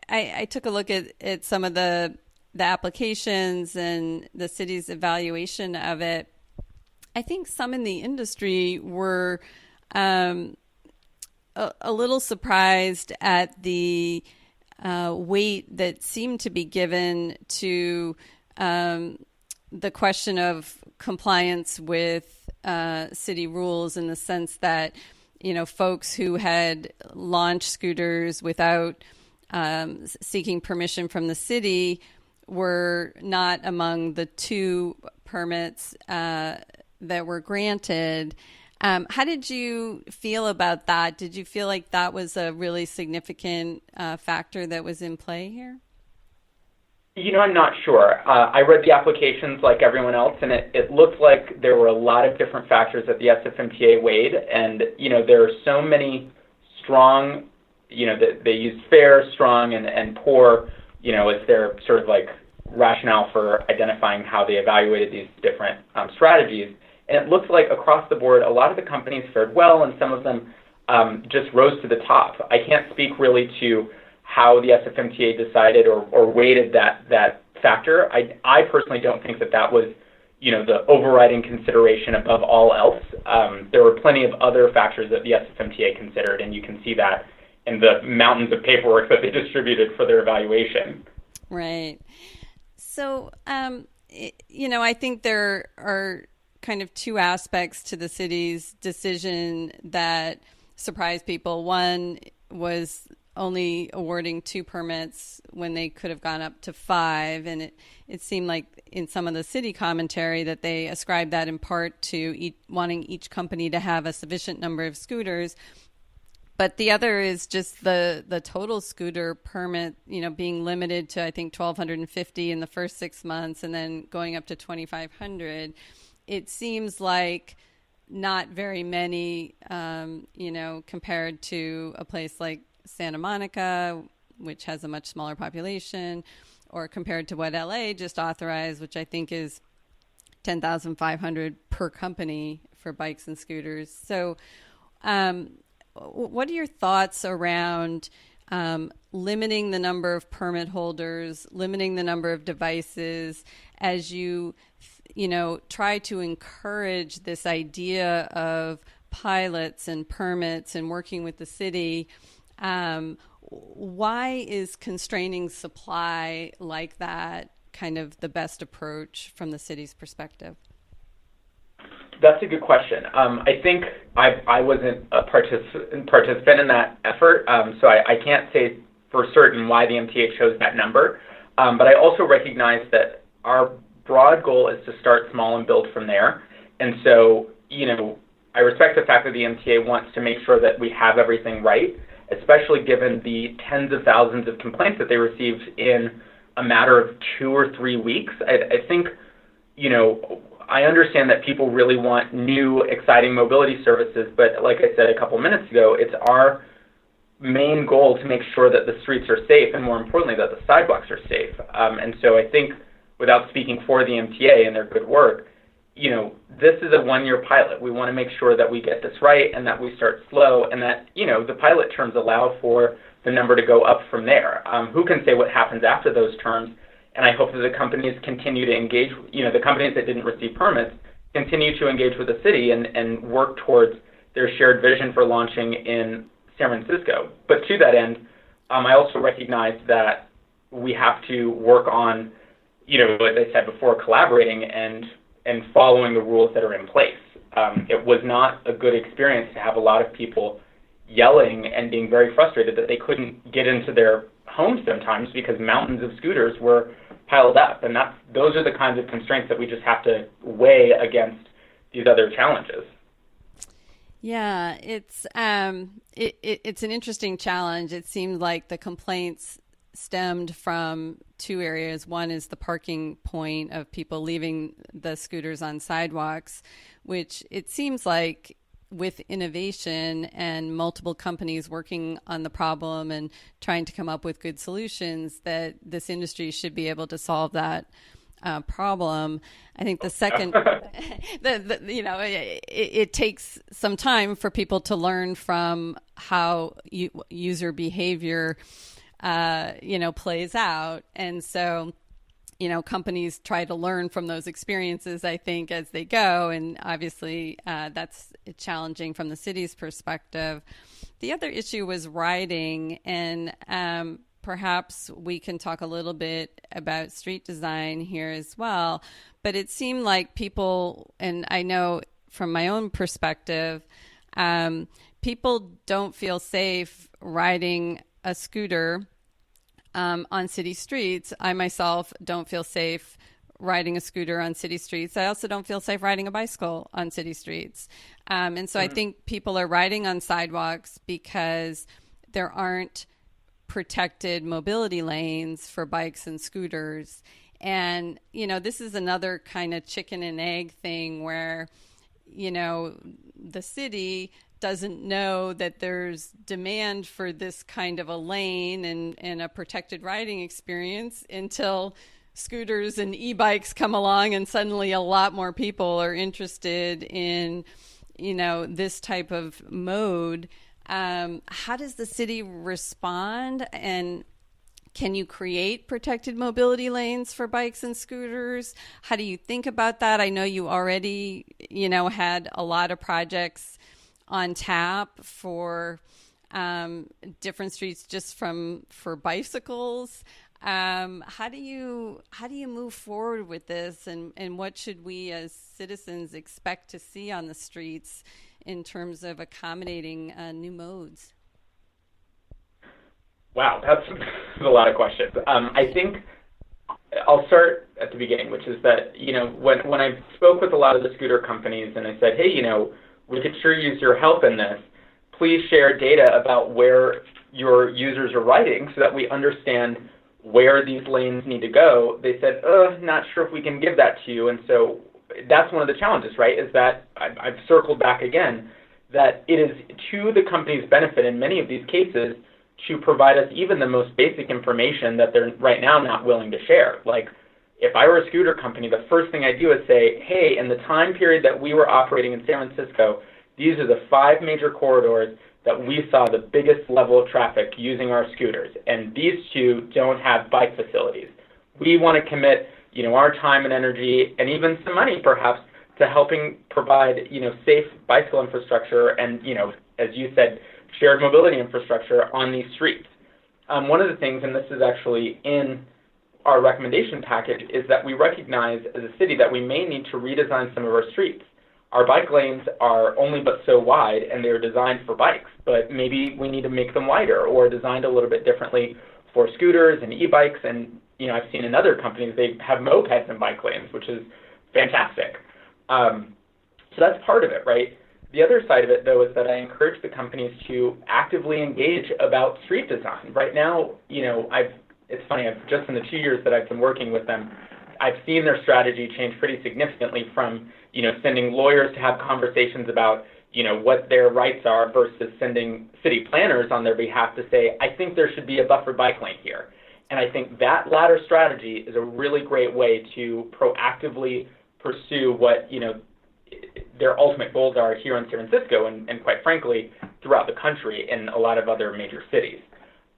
I took a look at some of the applications and the city's evaluation of it. I think some in the industry were a little surprised at the weight that seemed to be given to the question of compliance with city rules, in the sense that, folks who had launched scooters without seeking permission from the city were not among the 2 permits that were granted. How did you feel about that? Did you feel like that was a really significant factor that was in play here? I'm not sure. I read the applications like everyone else, and it looked like there were a lot of different factors that the SFMTA weighed. And, there are so many strong, they used fair, strong, and poor, as their sort of like rationale for identifying how they evaluated these different strategies. And it looks like across the board, a lot of the companies fared well, and some of them just rose to the top. I can't speak really to how the SFMTA decided or weighted that factor. I personally don't think that was, the overriding consideration above all else. There were plenty of other factors that the SFMTA considered, and you can see that in the mountains of paperwork that they distributed for their evaluation. Right. So, I think there are kind of 2 aspects to the city's decision that surprised people. One was only awarding 2 permits when they could have gone up to 5. And it seemed like in some of the city commentary that they ascribed that in part to wanting each company to have a sufficient number of scooters. But the other is just the total scooter permit, being limited to, I think, 1,250 in the first 6 months and then going up to 2,500. It seems like not very many, compared to a place like Santa Monica, which has a much smaller population, or compared to what LA just authorized, which I think is 10,500 per company for bikes and scooters. So what are your thoughts around limiting the number of permit holders, limiting the number of devices, as you try to encourage this idea of pilots and permits and working with the city? Why is constraining supply like that kind of the best approach from the city's perspective? That's a good question. I think I wasn't a participant in that effort, so I can't say for certain why the MTA chose that number. But I also recognize that our broad goal is to start small and build from there. And so, I respect the fact that the MTA wants to make sure that we have everything right, especially given the tens of thousands of complaints that they received in a matter of 2 or 3 weeks. I think, I understand that people really want new, exciting mobility services, but like I said a couple minutes ago, it's our main goal to make sure that the streets are safe, and more importantly, that the sidewalks are safe. And so I think, without speaking for the MTA and their good work, this is a 1-year pilot. We want to make sure that we get this right and that we start slow, and that, the pilot terms allow for the number to go up from there. Who can say what happens after those terms? And I hope that the companies continue to engage, the companies that didn't receive permits continue to engage with the city and work towards their shared vision for launching in San Francisco. But to that end, I also recognize that we have to work on, as I said before, collaborating and following the rules that are in place. It was not a good experience to have a lot of people yelling and being very frustrated that they couldn't get into their homes sometimes because mountains of scooters were piled up. And those are the kinds of constraints that we just have to weigh against these other challenges. Yeah, it's an interesting challenge. It seemed like the complaints stemmed from 2 areas. One is the parking point of people leaving the scooters on sidewalks, which it seems like with innovation and multiple companies working on the problem and trying to come up with good solutions, that this industry should be able to solve that problem. I think the second, it takes some time for people to learn from how user behavior, plays out. And so, companies try to learn from those experiences, I think, as they go. And obviously, that's challenging from the city's perspective. The other issue was riding, and perhaps we can talk a little bit about street design here as well. But it seemed like people, and I know from my own perspective, people don't feel safe riding a scooter on city streets. I myself don't feel safe riding a scooter on city streets. I also don't feel safe riding a bicycle on city streets. And so I think people are riding on sidewalks because there aren't protected mobility lanes for bikes and scooters. And, this is another kind of chicken and egg thing where, the city doesn't know that there's demand for this kind of a lane and a protected riding experience until scooters and e-bikes come along, and suddenly a lot more people are interested in, this type of mode. How does the city respond? And can you create protected mobility lanes for bikes and scooters? How do you think about that? I know you already, had a lot of projects on tap for different streets just for bicycles. How do you move forward with this, and what should we as citizens expect to see on the streets in terms of accommodating new modes? Wow, that's a lot of questions. I think I'll start at the beginning, which is that, when I spoke with a lot of the scooter companies and I said, hey, we could sure use your help in this. Please share data about where your users are riding so that we understand where these lanes need to go. They said, not sure if we can give that to you. And so that's one of the challenges, right, is that I've circled back again, that it is to the company's benefit in many of these cases to provide us even the most basic information that they're right now not willing to share. Like, if I were a scooter company, the first thing I do is say, hey, in the time period that we were operating in San Francisco, these are the 5 major corridors that we saw the biggest level of traffic using our scooters, and these 2 don't have bike facilities. We want to commit, our time and energy, and even some money perhaps, to helping provide, safe bicycle infrastructure and, as you said, shared mobility infrastructure on these streets. One of the things, and this is actually in our recommendation package, is that we recognize as a city that we may need to redesign some of our streets. Our bike lanes are only but so wide, and they're designed for bikes, but maybe we need to make them wider or designed a little bit differently for scooters and e-bikes. And, I've seen in other companies, they have mopeds and bike lanes, which is fantastic. So that's part of it, right? The other side of it, though, is that I encourage the companies to actively engage about street design. Right now, it's funny, just in the 2 years that I've been working with them, I've seen their strategy change pretty significantly from, sending lawyers to have conversations about, what their rights are versus sending city planners on their behalf to say, I think there should be a buffer bike lane here. And I think that latter strategy is a really great way to proactively pursue what, their ultimate goals are here in San Francisco and quite frankly, throughout the country in a lot of other major cities.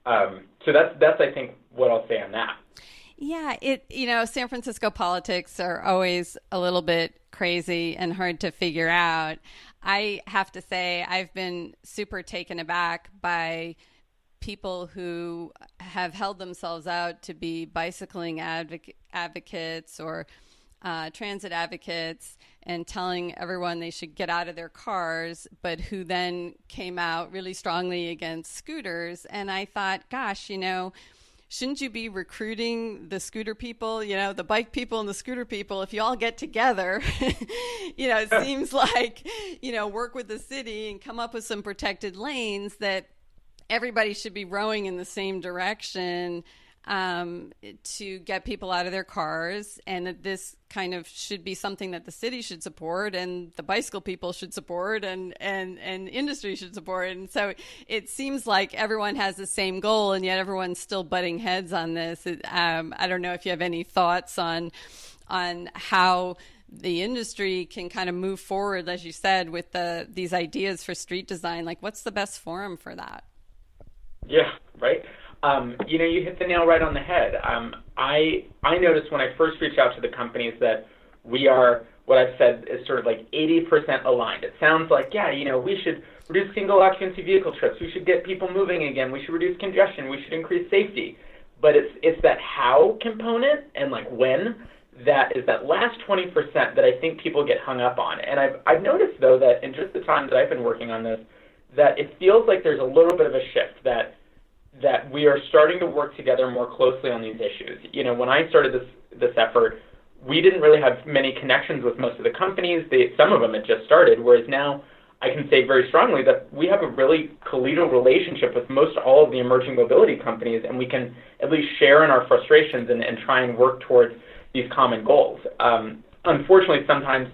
So that's I think, what I'll say on that. Yeah, San Francisco politics are always a little bit crazy and hard to figure out. I have to say I've been super taken aback by people who have held themselves out to be bicycling advocates or transit advocates and telling everyone they should get out of their cars, but who then came out really strongly against scooters. And I thought, gosh, shouldn't you be recruiting the scooter people, the bike people and the scooter people? If you all get together, it seems like, work with the city and come up with some protected lanes, that everybody should be rowing in the same direction to get people out of their cars, and that this kind of should be something that the city should support and the bicycle people should support and industry should support. And so it seems like everyone has the same goal, and yet everyone's still butting heads on this. I don't know if you have any thoughts on on how the industry can kind of move forward, as you said, with these ideas for street design. Like, what's the best forum for that? Yeah, right. You hit the nail right on the head. I noticed when I first reached out to the companies that we are, what I've said is sort of like 80% aligned. It sounds like, we should reduce single occupancy vehicle trips. We should get people moving again. We should reduce congestion. We should increase safety. But it's that how component and like when that is that last 20% that I think people get hung up on. And I've noticed, though, that in just the time that I've been working on this, that it feels like there's a little bit of a shift, that we are starting to work together more closely on these issues. When I started this effort, we didn't really have many connections with most of the companies. Some of them had just started, whereas now I can say very strongly that we have a really collegial relationship with most all of the emerging mobility companies, and we can at least share in our frustrations and try and work towards these common goals. Unfortunately, sometimes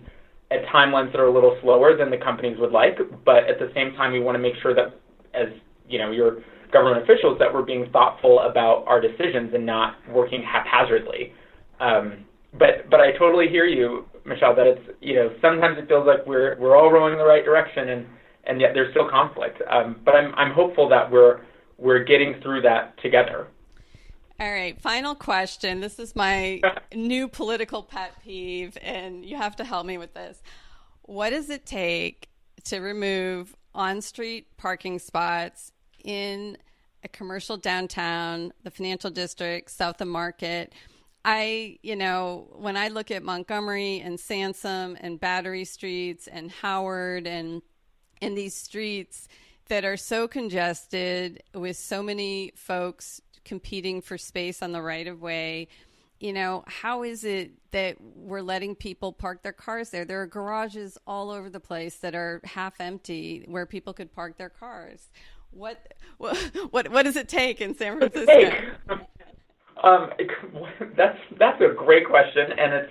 at timelines that are a little slower than the companies would like, but at the same time, we want to make sure that, as your government officials, that we're being thoughtful about our decisions and not working haphazardly. But I totally hear you, Michelle, that it's, sometimes it feels like we're all rowing in the right direction, and yet there's still conflict. But I'm hopeful that we're getting through that together. All right, final question. This is my new political pet peeve, and you have to help me with this. What does it take to remove on-street parking spots in a commercial downtown, the financial district, south of Market? When I look at Montgomery and Sansom and Battery Streets and Howard and these streets that are so congested with so many folks competing for space on the right of way, how is it that we're letting people park their cars there? There are garages all over the place that are half empty where people could park their cars. What does it take in San Francisco? That's a great question, and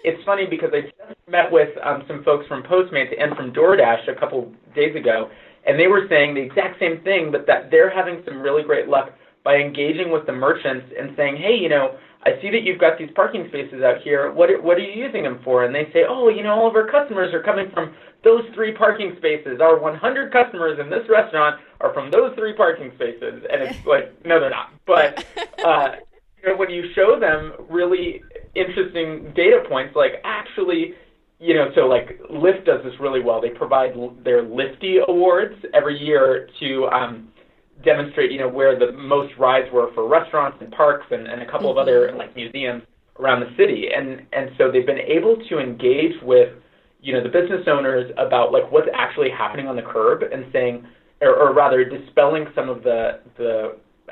it's funny because I just met with some folks from Postmates and from DoorDash a couple days ago, and they were saying the exact same thing, but that they're having some really great luck by engaging with the merchants and saying, hey, I see that you've got these parking spaces out here. What are you using them for? And they say, all of our customers are coming from those 3 parking spaces. Our 100 customers in this restaurant are from those 3 parking spaces. And it's like, no, they're not. But when you show them really interesting data points, like actually, so like Lyft does this really well. They provide their Lyfty Awards every year to demonstrate, where the most rides were for restaurants and parks and a couple of other like museums around the city. And so they've been able to engage with, the business owners about like what's actually happening on the curb and saying, or rather dispelling some of the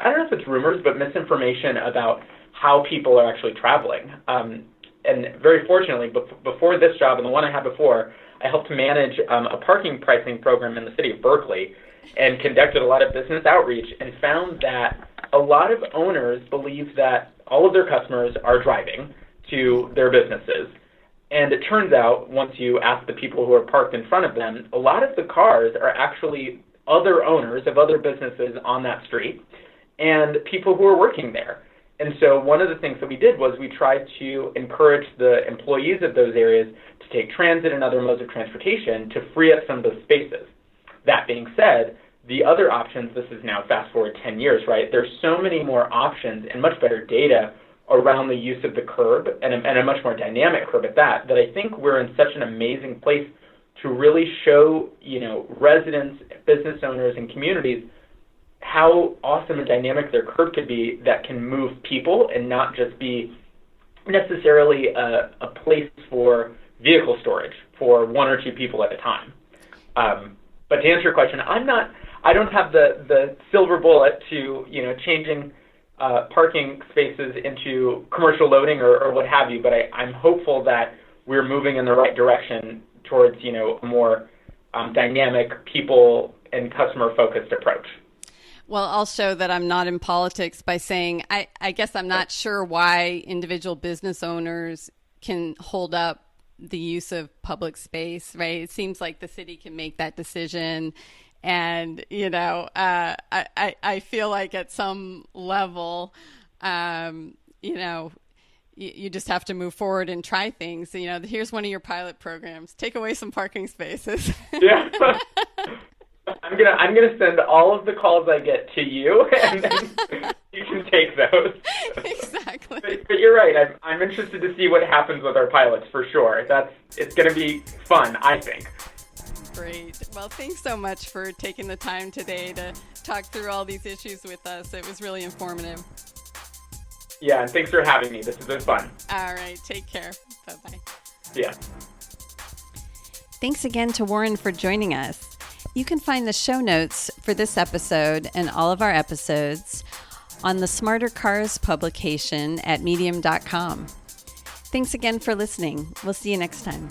I don't know if it's rumors, but misinformation about how people are actually traveling. And very fortunately, before this job and the one I had before, I helped manage a parking pricing program in the city of Berkeley, and conducted a lot of business outreach and found that a lot of owners believe that all of their customers are driving to their businesses. And it turns out, once you ask the people who are parked in front of them, a lot of the cars are actually other owners of other businesses on that street and people who are working there. And so one of the things that we did was we tried to encourage the employees of those areas to take transit and other modes of transportation to free up some of those spaces. That being said, the other options, this is now fast forward 10 years, right? There's so many more options and much better data around the use of the curb and a much more dynamic curb at that I think we're in such an amazing place to really show, residents, business owners, and communities how awesome and dynamic their curb could be that can move people and not just be necessarily a place for vehicle storage for 1 or 2 people at a time. But to answer your question, I don't have the silver bullet to, changing parking spaces into commercial loading or what have you, but I'm hopeful that we're moving in the right direction towards, a more dynamic, people and customer-focused approach. Well, I'll show that I'm not in politics by saying I guess I'm not sure why individual business owners can hold up the use of public space, right? It seems like the city can make that decision. And, I feel like at some level, you just have to move forward and try things. Here's one of your pilot programs. Take away some parking spaces. Yeah. I'm gonna send all of the calls I get to you, and then you can take those. Exactly. But you're right. I'm interested to see what happens with our pilots for sure. It's gonna be fun, I think. Great. Well, thanks so much for taking the time today to talk through all these issues with us. It was really informative. Yeah, and thanks for having me. This has been fun. All right. Take care. Bye-bye. Yeah. Thanks again to Warren for joining us. You can find the show notes for this episode and all of our episodes on the Smarter Cars publication at medium.com. Thanks again for listening. We'll see you next time.